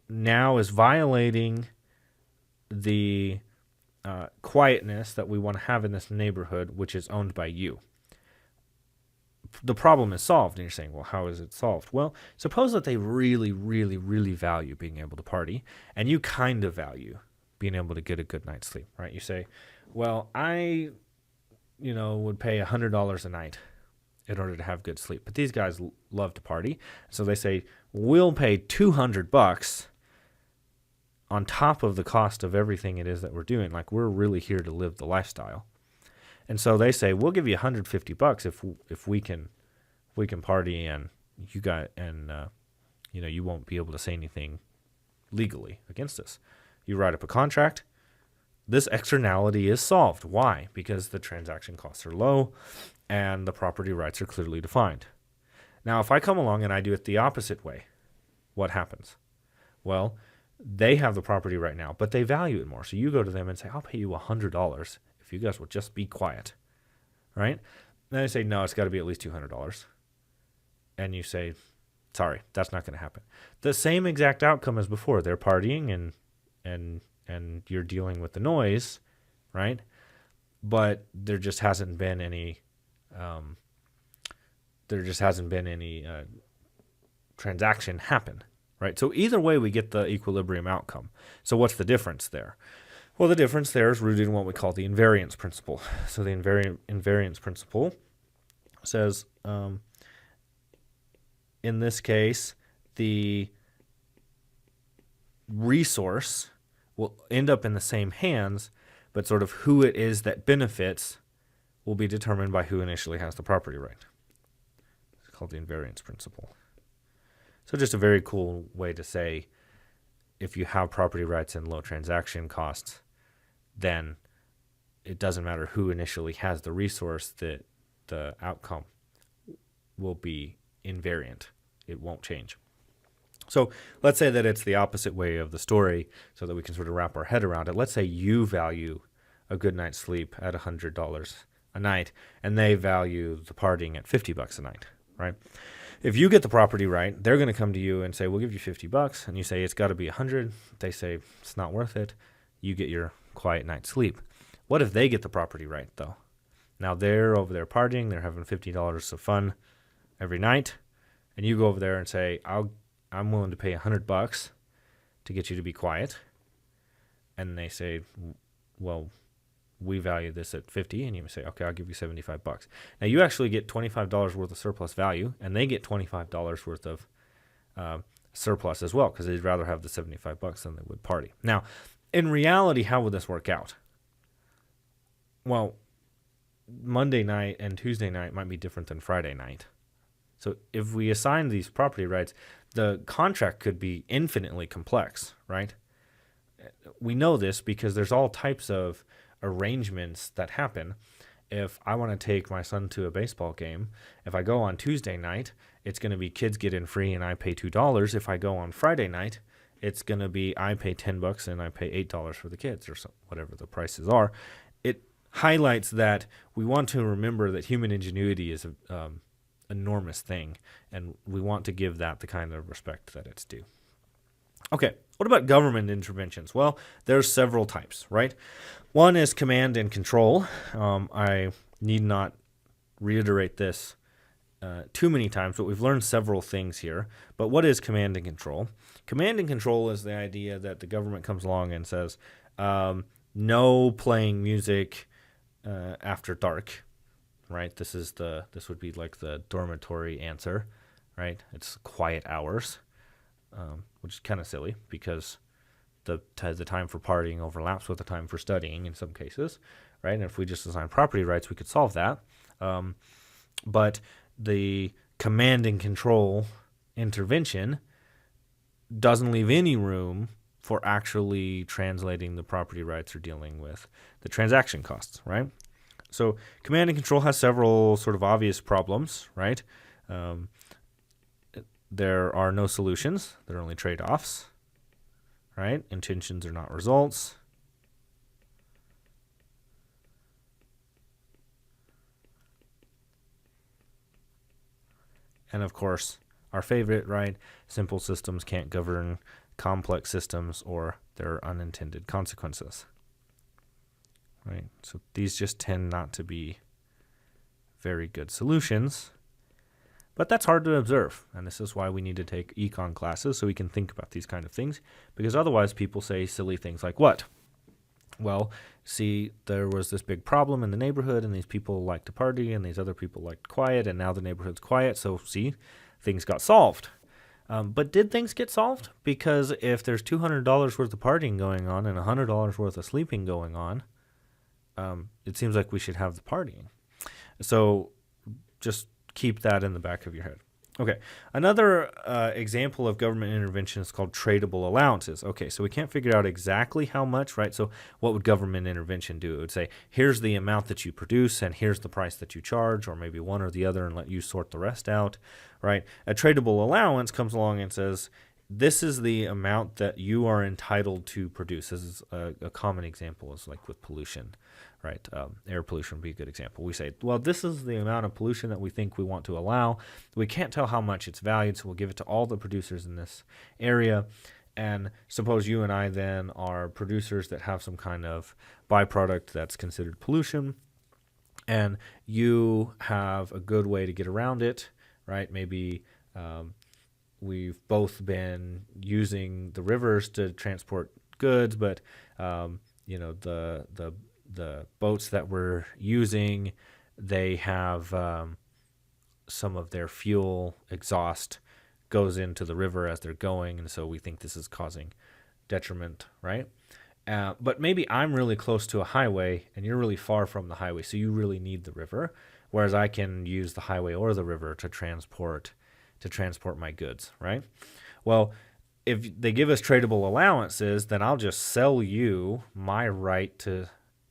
now is violating the quietness that we want to have in this neighborhood, which is owned by you. The problem is solved. And you're saying, well, how is it solved? Well, suppose that they really, really, really value being able to party, and you kind of value being able to get a good night's sleep, right? You say, well, I, would pay $100 a night in order to have good sleep. But these guys love to party. So they say, we'll pay $200 on top of the cost of everything it is that we're doing. Like, we're really here to live the lifestyle. And so they say, we'll give you $150 if we can party, and you won't be able to say anything legally against us. You write up a contract. This externality is solved. Why? Because the transaction costs are low and the property rights are clearly defined. Now, if I come along and I do it the opposite way, what happens? Well, they have the property right now, but they value it more. So you go to them and say, I'll pay you $100 if you guys will just be quiet, right? And they say, no, it's got to be at least $200. And you say, sorry, that's not going to happen. The same exact outcome as before. They're partying and you're dealing with the noise, right? But there just hasn't been any transaction happen, right? So either way, we get the equilibrium outcome. So what's the difference there? Well, the difference there is rooted in what we call the invariance principle. So the invariance principle says, in this case, the resource will end up in the same hands, but sort of who it is that benefits will be determined by who initially has the property right. It's called the invariance principle. So just a very cool way to say, if you have property rights and low transaction costs, then it doesn't matter who initially has the resource, that the outcome will be invariant. It won't change. So let's say that it's the opposite way of the story so that we can sort of wrap our head around it. Let's say you value a good night's sleep at $100 a night, and they value the partying at $50 a night, right? If you get the property right, they're going to come to you and say, we'll give you $50, and you say, it's got to be $100. They say, it's not worth it. You get your quiet night's sleep. What if they get the property right, though? Now they're over there partying, they're having $50 of fun every night, and you go over there and say, I'm willing to pay $100 to get you to be quiet. And they say, well, we value this at $50, and you say, okay, I'll give you $75. Now you actually get $25 worth of surplus value, and they get $25 worth of surplus as well, because they'd rather have the $75 than they would party. Now, in reality, how would this work out? Well, Monday night and Tuesday night might be different than Friday night. So if we assign these property rights, the contract could be infinitely complex, right? We know this because there's all types of arrangements that happen. If I want to take my son to a baseball game, if I go on Tuesday night, it's going to be kids get in free and I pay $2. If I go on Friday night, it's going to be I pay $10 and I pay $8 for the kids, or whatever the prices are. It highlights that we want to remember that human ingenuity is an enormous thing, and we want to give that the kind of respect that it's due. Okay, what about government interventions? Well, there's several types, right? One is command and control. I need not reiterate this too many times, but we've learned several things here. But what is command and control? Command and control is the idea that the government comes along and says, no playing music after dark, right? This would be like the dormitory answer, right? It's quiet hours, which is kind of silly because the time for partying overlaps with the time for studying in some cases, right? And if we just assign property rights, we could solve that. But the command and control intervention doesn't leave any room for actually translating the property rights or dealing with the transaction costs, right? So command and control has several sort of obvious problems, right? There are no solutions. There are only trade-offs, right? Intentions are not results. And of course, our favorite, right? Simple systems can't govern complex systems, or there are unintended consequences. right? So these just tend not to be very good solutions. But that's hard to observe, and this is why we need to take econ classes so we can think about these kind of things, because otherwise people say silly things like what? Well, see, there was this big problem in the neighborhood, and these people liked to party, and these other people liked quiet, and now the neighborhood's quiet, so see, things got solved. But did things get solved? Because if there's $200 worth of partying going on and $100 worth of sleeping going on, it seems like we should have the partying. So just keep that in the back of your head. Okay, another example of government intervention is called tradable allowances. Okay, so we can't figure out exactly how much, right? So what would government intervention do? It would say, here's the amount that you produce and here's the price that you charge, or maybe one or the other, and let you sort the rest out, right? A tradable allowance comes along and says, this is the amount that you are entitled to produce. This is a common example is like with pollution, right? Air pollution would be a good example. We say, well, this is the amount of pollution that we think we want to allow. We can't tell how much it's valued, so we'll give it to all the producers in this area. And suppose you and I then are producers that have some kind of byproduct that's considered pollution, and you have a good way to get around it, right? Maybe we've both been using the rivers to transport goods, but the boats that we're using, they have some of their fuel exhaust goes into the river as they're going, and so we think this is causing detriment, right? But maybe I'm really close to a highway and you're really far from the highway, so you really need the river, whereas I can use the highway or the river to transport my goods, right? Well, if they give us tradable allowances, then I'll just sell you my right to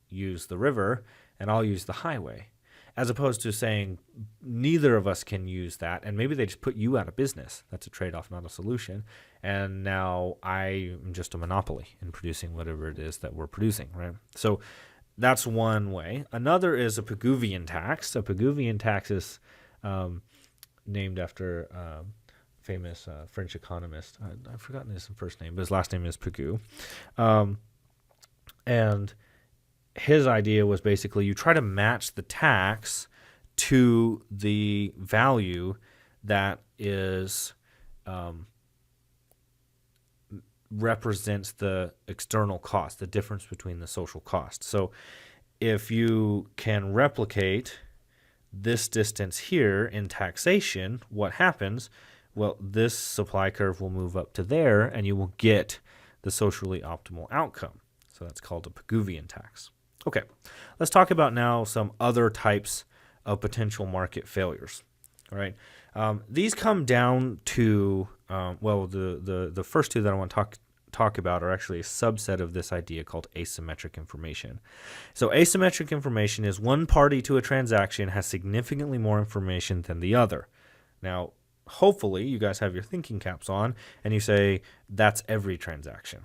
use the river and I'll use the highway, as opposed to saying neither of us can use that, and maybe they just put you out of business. That's a trade-off, not a solution. And now I am just a monopoly in producing whatever it is that we're producing, right? So that's one way. Another is a Pigouvian tax. A Pigouvian tax is named after famous French economist. I've forgotten his first name, but his last name is Pigou. And his idea was basically you try to match the tax to the value that is represents the external cost, the difference between the social cost. So if you can replicate this distance here in taxation, what happens? Well, this supply curve will move up to there, and you will get the socially optimal outcome. So that's called a Pigouvian tax. Okay, let's talk about now some other types of potential market failures. All right, these come down to the first two that I want to talk about are actually a subset of this idea called asymmetric information. So asymmetric information is one party to a transaction has significantly more information than the other. Now, hopefully, you guys have your thinking caps on and you say that's every transaction.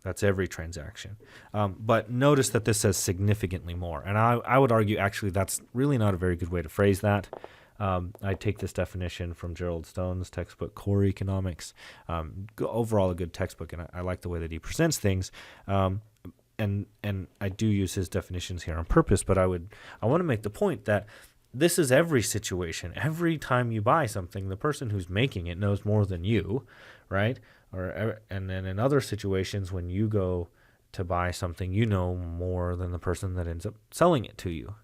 That's every transaction. But notice that this says significantly more. And I would argue actually that's really not a very good way to phrase that. I take this definition from Gerald Stone's textbook, Core Economics. Overall a good textbook, and I like the way that he presents things. And I do use his definitions here on purpose, but I want to make the point that this is every situation. Every time you buy something, the person who's making it knows more than you, right? And then in other situations, when you go to buy something, you know more than the person that ends up selling it to you,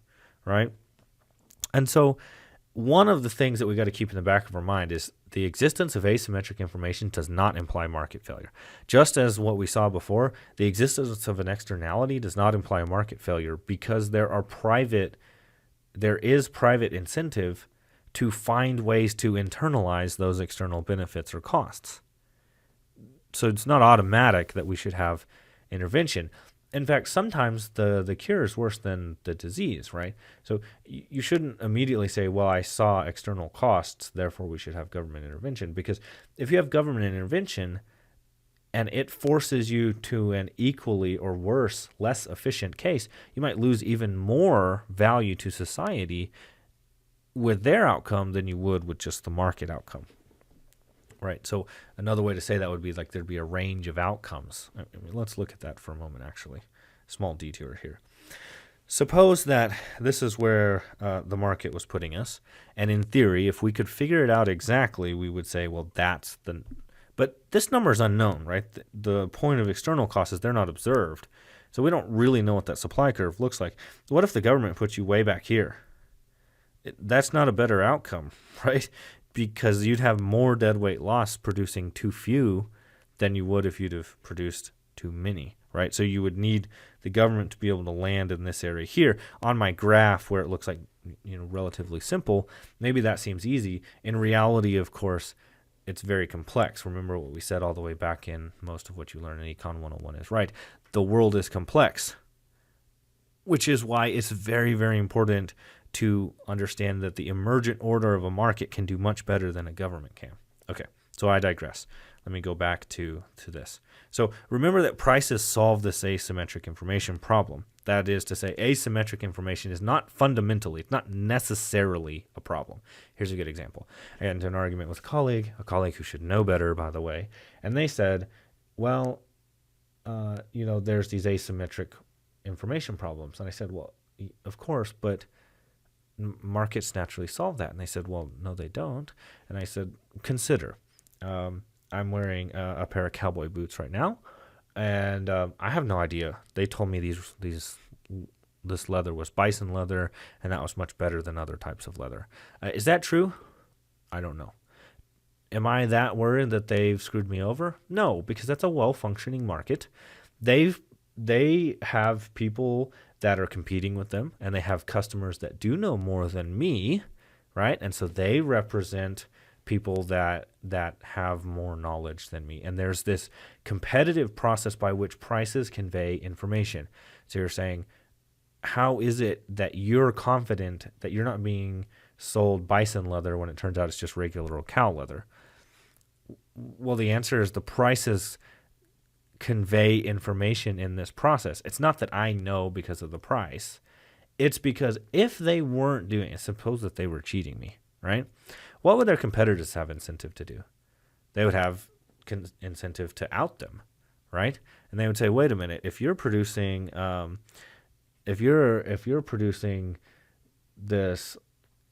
right? And so one of the things that we got to keep in the back of our mind is the existence of asymmetric information does not imply market failure. Just as what we saw before, the existence of an externality does not imply a market failure, because there is private incentive to find ways to internalize those external benefits or costs. So it's not automatic that we should have intervention. In fact, sometimes the cure is worse than the disease, right? So you shouldn't immediately say, well, I saw external costs, therefore we should have government intervention. Because if you have government intervention and it forces you to an equally or worse, less efficient case, you might lose even more value to society with their outcome than you would with just the market outcome. Right. So another way to say that would be like there'd be a range of outcomes. I mean, let's look at that for a moment, actually. Small detour here. Suppose that this is where the market was putting us, and in theory, if we could figure it out exactly, we would say, well, that's the. But this number is unknown, right? The point of external costs is they're not observed, so we don't really know what that supply curve looks like. What if the government puts you way back here? That's not a better outcome, right? Because you'd have more deadweight loss producing too few than you would if you'd have produced too many, right? So you would need the government to be able to land in this area here. On my graph where it looks like, relatively simple, maybe that seems easy. In reality, of course, it's very complex. Remember what we said all the way back in most of what you learn in Econ 101 is right. The world is complex, which is why it's very, very important to understand that the emergent order of a market can do much better than a government can. Okay, so I digress. Let me go back to this. So remember that prices solve this asymmetric information problem. That is to say, asymmetric information is not fundamentally, it's not necessarily a problem. Here's a good example. I got into an argument with a colleague who should know better, by the way, and they said, well, there's these asymmetric information problems. And I said, well, of course, but markets naturally solve that. And they said, well, no, they don't. And I said, consider. I'm wearing a pair of cowboy boots right now, and I have no idea. They told me this leather was bison leather, and that was much better than other types of leather. Is that true? I don't know. Am I that worried that they've screwed me over? No, because that's a well-functioning market. They have people that are competing with them, and they have customers that do know more than me, right? And so they represent people that have more knowledge than me. And there's this competitive process by which prices convey information. So you're saying, how is it that you're confident that you're not being sold bison leather when it turns out it's just regular old cow leather? Well, the answer is the prices convey information in this process. It's not that I know because of the price. It's because if they weren't doing it, suppose that they were cheating me, right? What would their competitors have incentive to do? They would have incentive to out them, right? And they would say, wait a minute, if you're producing, if you're producing this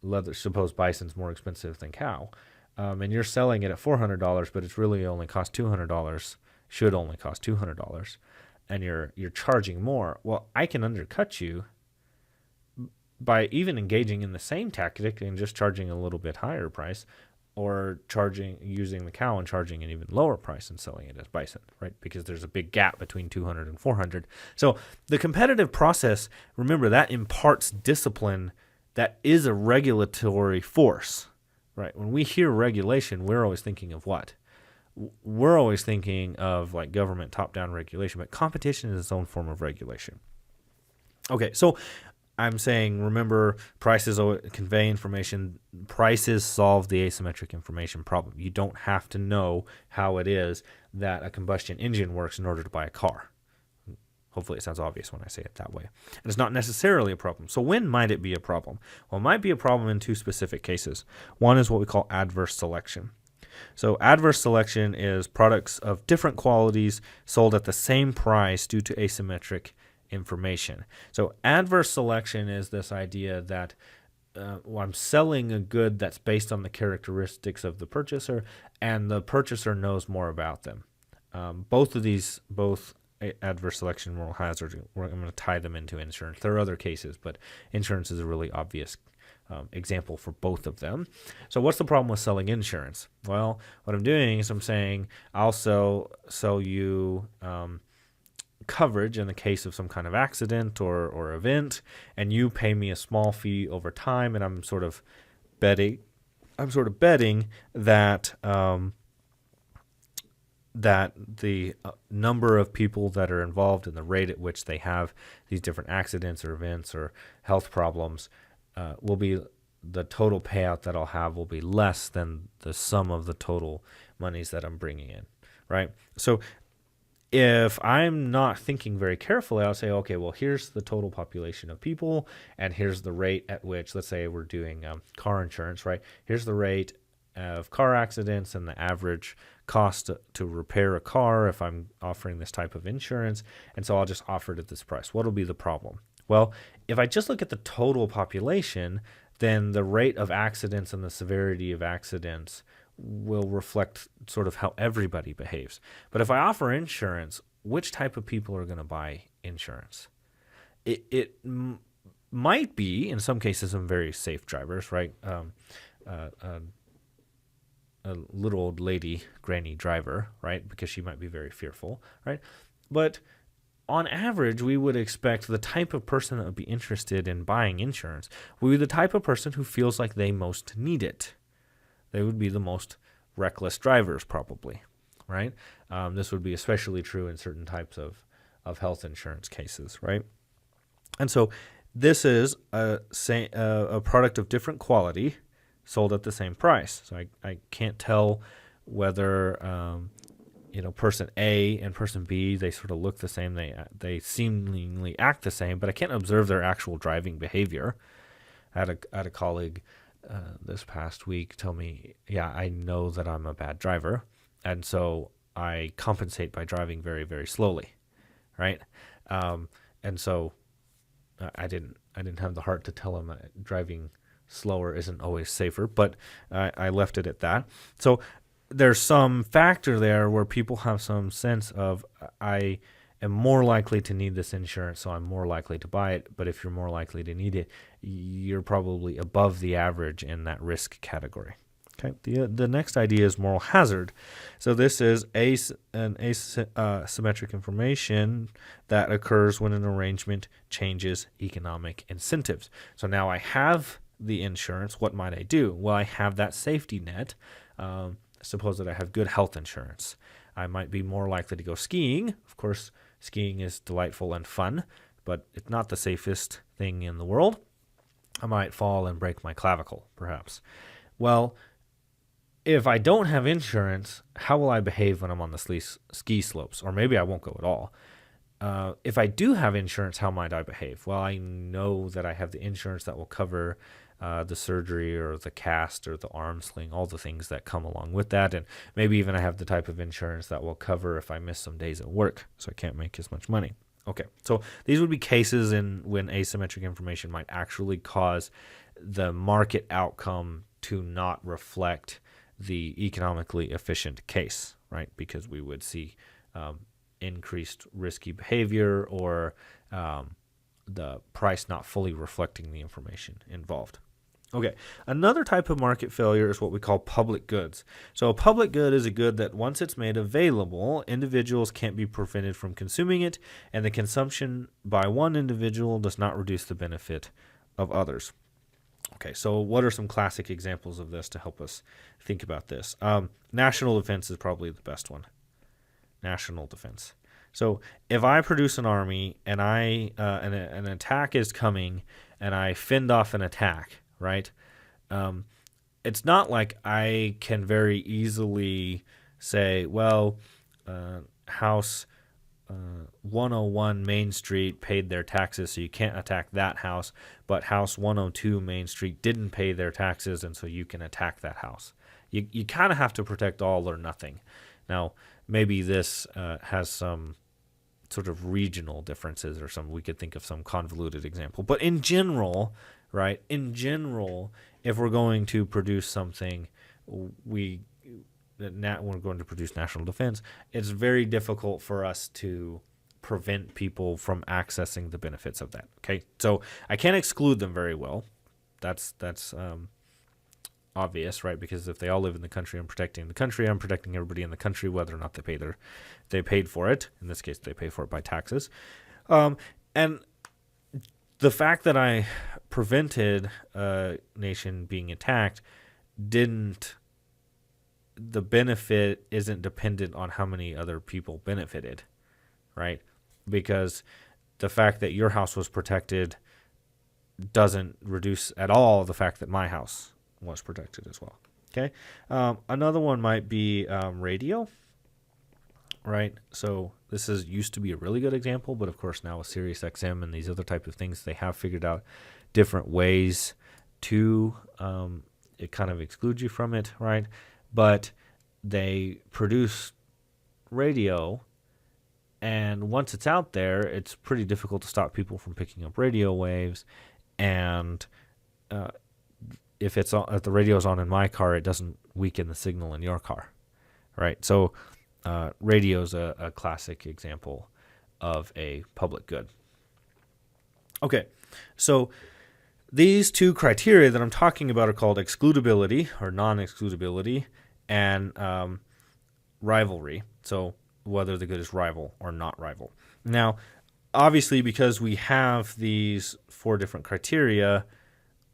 leather, suppose bison's more expensive than cow, and you're selling it at $400, but it's really only cost $200, should only cost $200, and you're charging more. Well, I can undercut you by even engaging in the same tactic and just charging a little bit higher price, or using the cow and charging an even lower price and selling it as bison, right? Because there's a big gap between 200 and 400. So the competitive process, remember, that imparts discipline that is a regulatory force, right? When we hear regulation, we're always thinking of what? We're always thinking of like government top-down regulation, but competition is its own form of regulation. Okay, so I'm saying, remember, prices convey information. Prices solve the asymmetric information problem. You don't have to know how it is that a combustion engine works in order to buy a car. Hopefully it sounds obvious when I say it that way. And it's not necessarily a problem. So when might it be a problem? Well, it might be a problem in two specific cases. One is what we call adverse selection. So adverse selection is products of different qualities sold at the same price due to asymmetric information. So adverse selection is this idea that I'm selling a good that's based on the characteristics of the purchaser, and the purchaser knows more about them. Both adverse selection, moral hazard, I'm going to tie them into insurance. There are other cases, but insurance is a really obvious example for both of them. So what's the problem with selling insurance? Well, what I'm doing is I'm saying I'll sell you coverage in the case of some kind of accident or event, and you pay me a small fee over time, and I'm sort of betting that that the number of people that are involved and the rate at which they have these different accidents or events or health problems will be the total payout that I'll have will be less than the sum of the total monies that I'm bringing in, right? So if I'm not thinking very carefully, I'll say, okay, well, here's the total population of people, and here's the rate at which, let's say we're doing car insurance, right? Here's the rate of car accidents and the average cost to repair a car if I'm offering this type of insurance, and so I'll just offer it at this price. What'll be the problem? Well, if I just look at the total population, then the rate of accidents and the severity of accidents will reflect sort of how everybody behaves. But if I offer insurance, which type of people are going to buy insurance? It might be, in some cases, some very safe drivers, right? A little old lady, granny driver, right? Because she might be very fearful, right? But on average, we would expect the type of person that would be interested in buying insurance would be the type of person who feels like they most need it. They would be the most reckless drivers, probably, right? This would be especially true in certain types of health insurance cases, right? And so this is a product of different quality sold at the same price. So I can't tell whether person A and person B, they sort of look the same, they seemingly act the same, but I can't observe their actual driving behavior. I had a colleague this past week tell me, yeah, I know that I'm a bad driver, and so I compensate by driving very, very slowly, right? And so I didn't have the heart to tell him that driving slower isn't always safer, but I left it at that. So there's some factor there where people have some sense of, I am more likely to need this insurance, so I'm more likely to buy it. But if you're more likely to need it, you're probably above the average in that risk category. Okay. The next idea is moral hazard. So this is an asymmetric information that occurs when an arrangement changes economic incentives. So now I have the insurance. What might I do? Well, I have that safety net. Suppose that I have good health insurance. I might be more likely to go skiing. Of course, skiing is delightful and fun, but it's not the safest thing in the world. I might fall and break my clavicle, perhaps. Well, if I don't have insurance, how will I behave when I'm on the ski slopes? Or maybe I won't go at all. If I do have insurance, how might I behave? Well, I know that I have the insurance that will cover the surgery or the cast or the arm sling, all the things that come along with that. And maybe even I have the type of insurance that will cover if I miss some days at work, so I can't make as much money. Okay, so these would be cases when asymmetric information might actually cause the market outcome to not reflect the economically efficient case, right? Because we would see increased risky behavior or the price not fully reflecting the information involved. Okay, another type of market failure is what we call public goods. So a public good is a good that once it's made available, individuals can't be prevented from consuming it, and the consumption by one individual does not reduce the benefit of others. Okay, so what are some classic examples of this to help us think about this? National defense is probably the best one. National defense. So if I produce an army and an attack is coming and I fend off an attack, right? It's not like I can very easily say, well, House 101 Main Street paid their taxes, so you can't attack that house, but House 102 Main Street didn't pay their taxes, and so you can attack that house. You kind of have to protect all or nothing. Now, maybe this has some sort of regional differences or we could think of some convoluted example. But in general, right, if we're going to produce something, we're going to produce national defense, it's very difficult for us to prevent people from accessing the benefits of that. Okay, so I can't exclude them very well. That's obvious, right? Because if they all live in the country, I'm protecting the country. I'm protecting everybody in the country, whether or not they paid for it. In this case, they pay for it by taxes. And the fact that I prevented a nation being attacked the benefit isn't dependent on how many other people benefited, right? Because the fact that your house was protected doesn't reduce at all the fact that my house was protected as well. Okay. Another one might be radio, right? So this used to be a really good example, but of course now with SiriusXM and these other types of things, they have figured out different ways to it kind of exclude you from it, right? But they produce radio And once it's out there, it's pretty difficult to stop people from picking up radio waves. And if the radio's on in my car, it doesn't weaken the signal in your car, right? So radio's a classic example of a public good. Okay, so these two criteria that I'm talking about are called excludability or non-excludability and rivalry. So whether the good is rival or not rival. Now, obviously, because we have these 4 different criteria,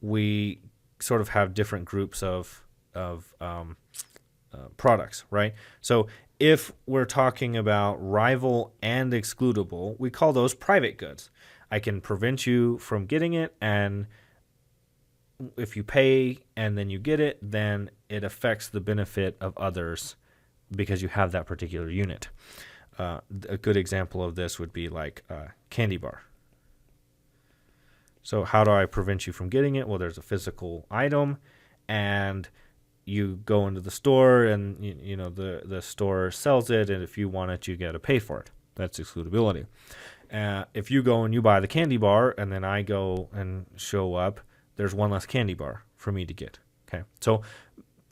we sort of have different groups of products, right? So if we're talking about rival and excludable, we call those private goods. I can prevent you from getting it, and if you pay and then you get it, then it affects the benefit of others because you have that particular unit. A good example of this would be like a candy bar. So how do I prevent you from getting it? Well, there's a physical item, and you go into the store, and the store sells it, and if you want it, you got to pay for it. That's excludability. If you go and you buy the candy bar, and then I go and show up, there's one less candy bar for me to get. Okay, so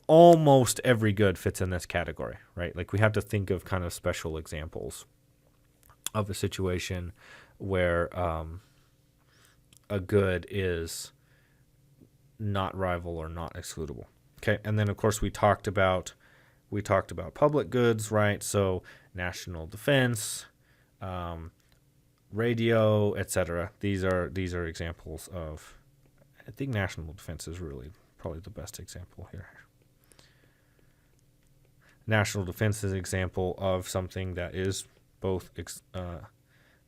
almost every good fits in this category, right? Like we have to think of kind of special examples of a situation where a good is not rival or not excludable. Okay, and then of course we talked about public goods, right? So national defense, radio, etc. These are examples of. I think national defense is really probably the best example here. National defense is an example of something that is both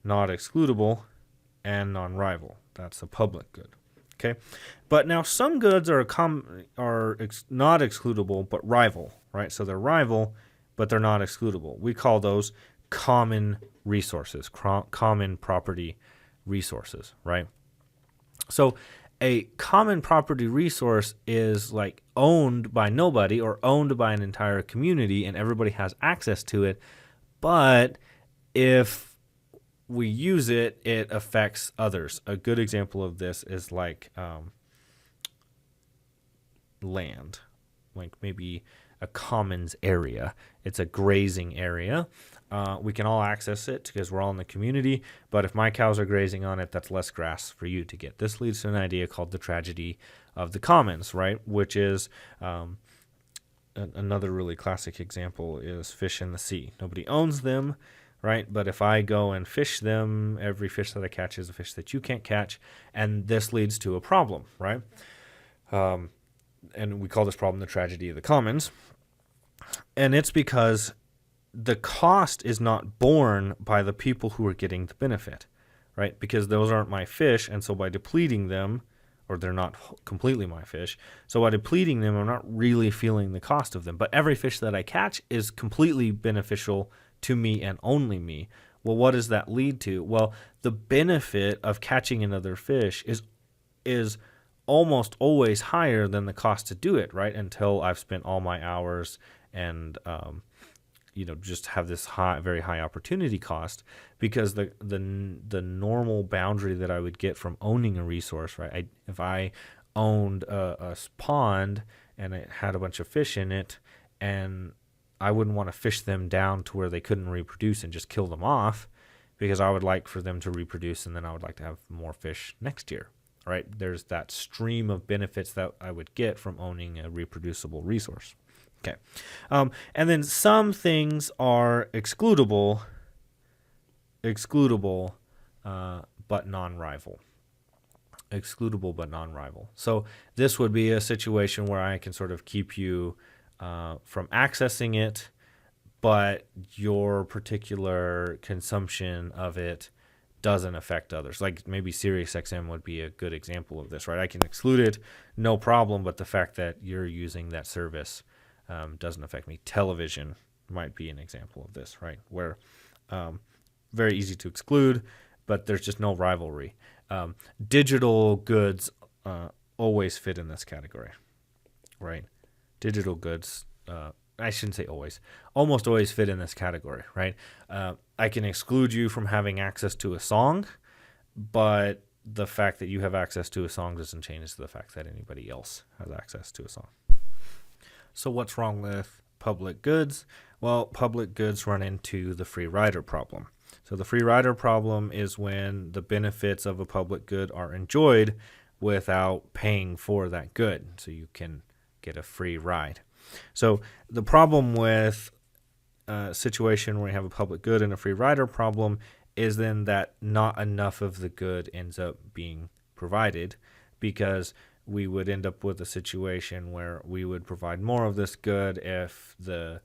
not excludable and non-rival. That's a public good. Okay, but now some goods are not excludable but rival, right? So they're rival, but they're not excludable. We call those common resources, common property resources, right? So a common property resource is like owned by nobody or owned by an entire community, and everybody has access to it. But if we use it, it affects others. A good example of this is like land, like maybe a commons area. It's a grazing area. We can all access it because we're all in the community, but if my cows are grazing on it, that's less grass for you to get. This leads to an idea called the tragedy of the commons, right? Which is another really classic example is fish in the sea. Nobody owns them, right? But if I go and fish them, every fish that I catch is a fish that you can't catch, and this leads to a problem, right? And we call this problem the tragedy of the commons. And it's because the cost is not borne by the people who are getting the benefit, right? Because those aren't my fish, and so by depleting them, or they're not completely my fish, so by depleting them, I'm not really feeling the cost of them. But every fish that I catch is completely beneficial to me and only me. Well, what does that lead to? Well, the benefit of catching another fish is almost always higher than the cost to do it, right? Until I've spent all my hours and just have this very high opportunity cost, because the normal boundary that I would get from owning a resource, right? If I owned a pond and it had a bunch of fish in it, and I wouldn't want to fish them down to where they couldn't reproduce and just kill them off, because I would like for them to reproduce, and then I would like to have more fish next year, right? There's that stream of benefits that I would get from owning a reproducible resource. Okay. And then some things are excludable, but non-rival. Excludable but non-rival. So this would be a situation where I can sort of keep you from accessing it, but your particular consumption of it doesn't affect others. Like maybe SiriusXM would be a good example of this, right? I can exclude it, no problem, but the fact that you're using that service doesn't affect me. Television might be an example of this, right? Where very easy to exclude, but there's just no rivalry. Digital goods always fit in this category, right? Digital goods I shouldn't say always, almost always fit in this category, right? I can exclude you from having access to a song, but the fact that you have access to a song doesn't change the fact that anybody else has access to a song. So what's wrong with public goods? Well, public goods run into the free rider problem. So the free rider problem is when the benefits of a public good are enjoyed without paying for that good. So you can get a free ride. So the problem with a situation where you have a public good and a free rider problem is then that not enough of the good ends up being provided, because we would end up with a situation where we would provide more of this good if the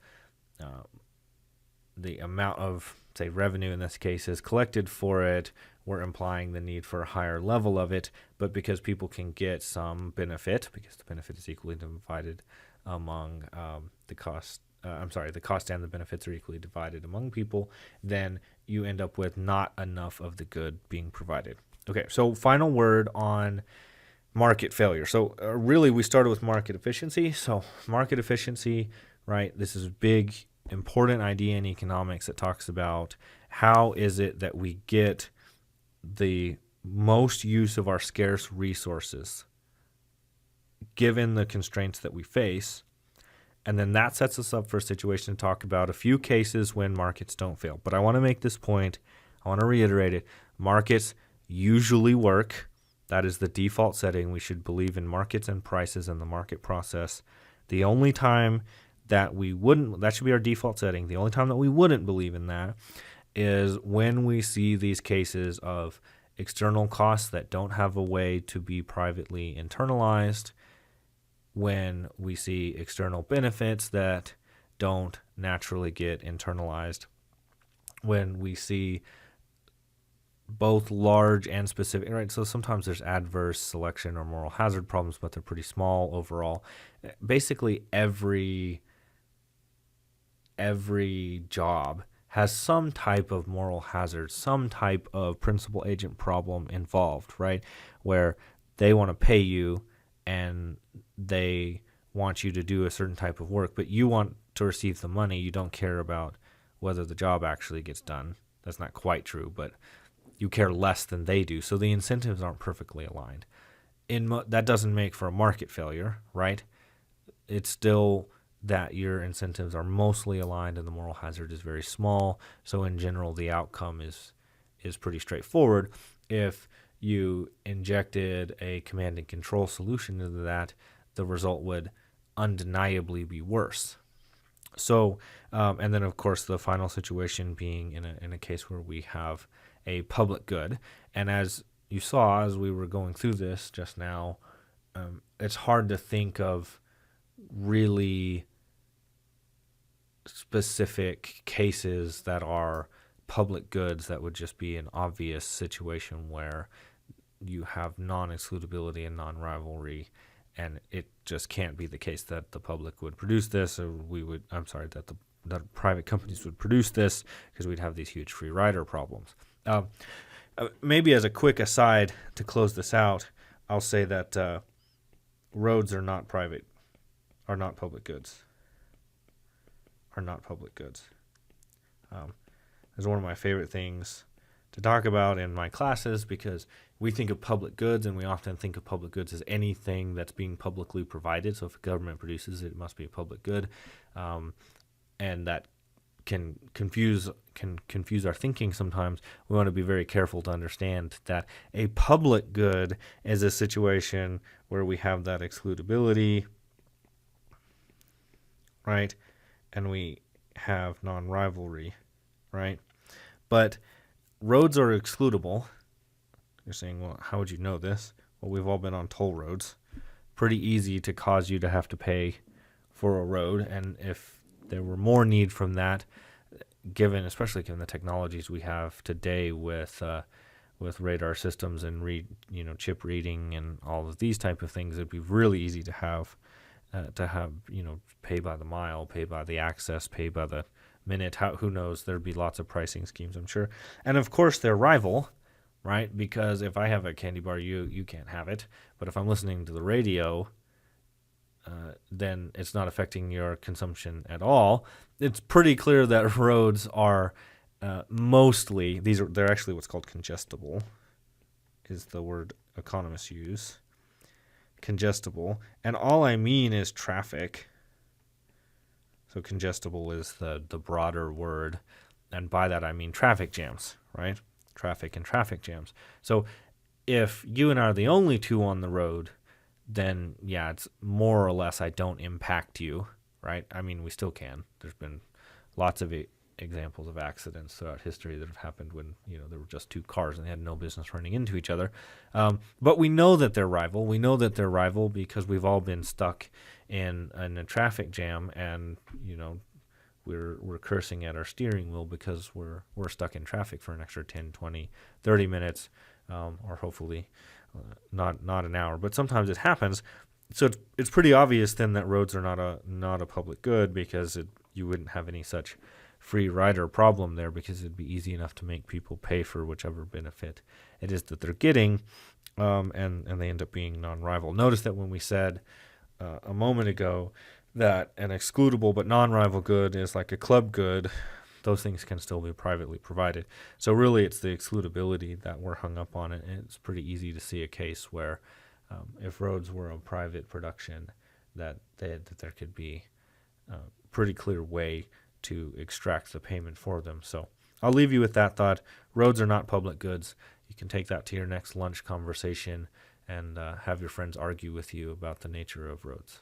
amount of, say, revenue in this case is collected for it. We're implying the need for a higher level of it, but because people can get some benefit, because the benefit is equally divided among the cost and the benefits are equally divided among people, then you end up with not enough of the good being provided. Okay, so final word on market failure. So really we started with market efficiency. So market efficiency, right? This is a big, important idea in economics that talks about how is it that we get the most use of our scarce resources given the constraints that we face. And then that sets us up for a situation to talk about a few cases when markets don't fail. But I want to make this point. I want to reiterate it. Markets usually work. That is the default setting. We should believe in markets and prices and the market process. The only time that we wouldn't, that should be our default setting. The only time that we wouldn't believe in that is when we see these cases of external costs that don't have a way to be privately internalized, when we see external benefits that don't naturally get internalized, when we see both large and specific, right? So sometimes there's adverse selection or moral hazard problems, but they're pretty small overall. Basically, every job has some type of moral hazard, some type of principal agent problem involved, right? Where they want to pay you and they want you to do a certain type of work, but you want to receive the money. You don't care about whether the job actually gets done. That's not quite true, but you care less than they do. So the incentives aren't perfectly aligned. That doesn't make for a market failure, right? It's still that your incentives are mostly aligned and the moral hazard is very small. So in general, the outcome is pretty straightforward. If you injected a command and control solution into that, the result would undeniably be worse. So, and then of course the final situation being in a case where we have a public good. And as you saw, as we were going through this just now, it's hard to think of really specific cases that are public goods that would just be an obvious situation where you have non-excludability and non-rivalry, and it just can't be the case that the public would produce this, or that private companies would produce this, because we'd have these huge free rider problems. Maybe as a quick aside to close this out, I'll say that roads are not public goods. It's one of my favorite things to talk about in my classes, because we think of public goods and we often think of public goods as anything that's being publicly provided. So if a government produces it, it must be a public good, and that can confuse our thinking sometimes. We want to be very careful to understand that a public good is a situation where we have that excludability, right? And we have non-rivalry, right? But roads are excludable. You're saying, well, how would you know this? Well, we've all been on toll roads. Pretty easy to cause you to have to pay for a road, and if there were more need from that, especially given the technologies we have today with radar systems and chip reading and all of these type of things, it'd be really easy to have pay by the mile, pay by the access, pay by the minute. Who knows? There'd be lots of pricing schemes, I'm sure. And of course, they're rival, right? Because if I have a candy bar, you can't have it. But if I'm listening to the radio, then it's not affecting your consumption at all. It's pretty clear that roads are mostly, they're actually what's called congestible, is the word economists use. Congestible. And all I mean is traffic. So congestible is the broader word. And by that I mean traffic jams, right? Traffic and traffic jams. So if you and I are the only two on the road, then yeah, it's more or less I don't impact you, right? I mean, we still can. There's been lots of examples of accidents throughout history that have happened when, there were just two cars and they had no business running into each other. But we know that they're rival. We know that they're rival because we've all been stuck in a traffic jam, and we're cursing at our steering wheel because we're stuck in traffic for an extra 10, 20, 30 minutes, or hopefully not an hour. But sometimes it happens. So it's pretty obvious then that roads are not a public good, because you wouldn't have any such free rider problem there, because it'd be easy enough to make people pay for whichever benefit it is that they're getting, and they end up being non-rival. Notice that when we said a moment ago that an excludable but non-rival good is like a club good, those things can still be privately provided. So really it's the excludability that we're hung up on, and it's pretty easy to see a case where if roads were a private production, that there could be a pretty clear way to extract the payment for them. So I'll leave you with that thought. Roads are not public goods. You can take that to your next lunch conversation and have your friends argue with you about the nature of roads.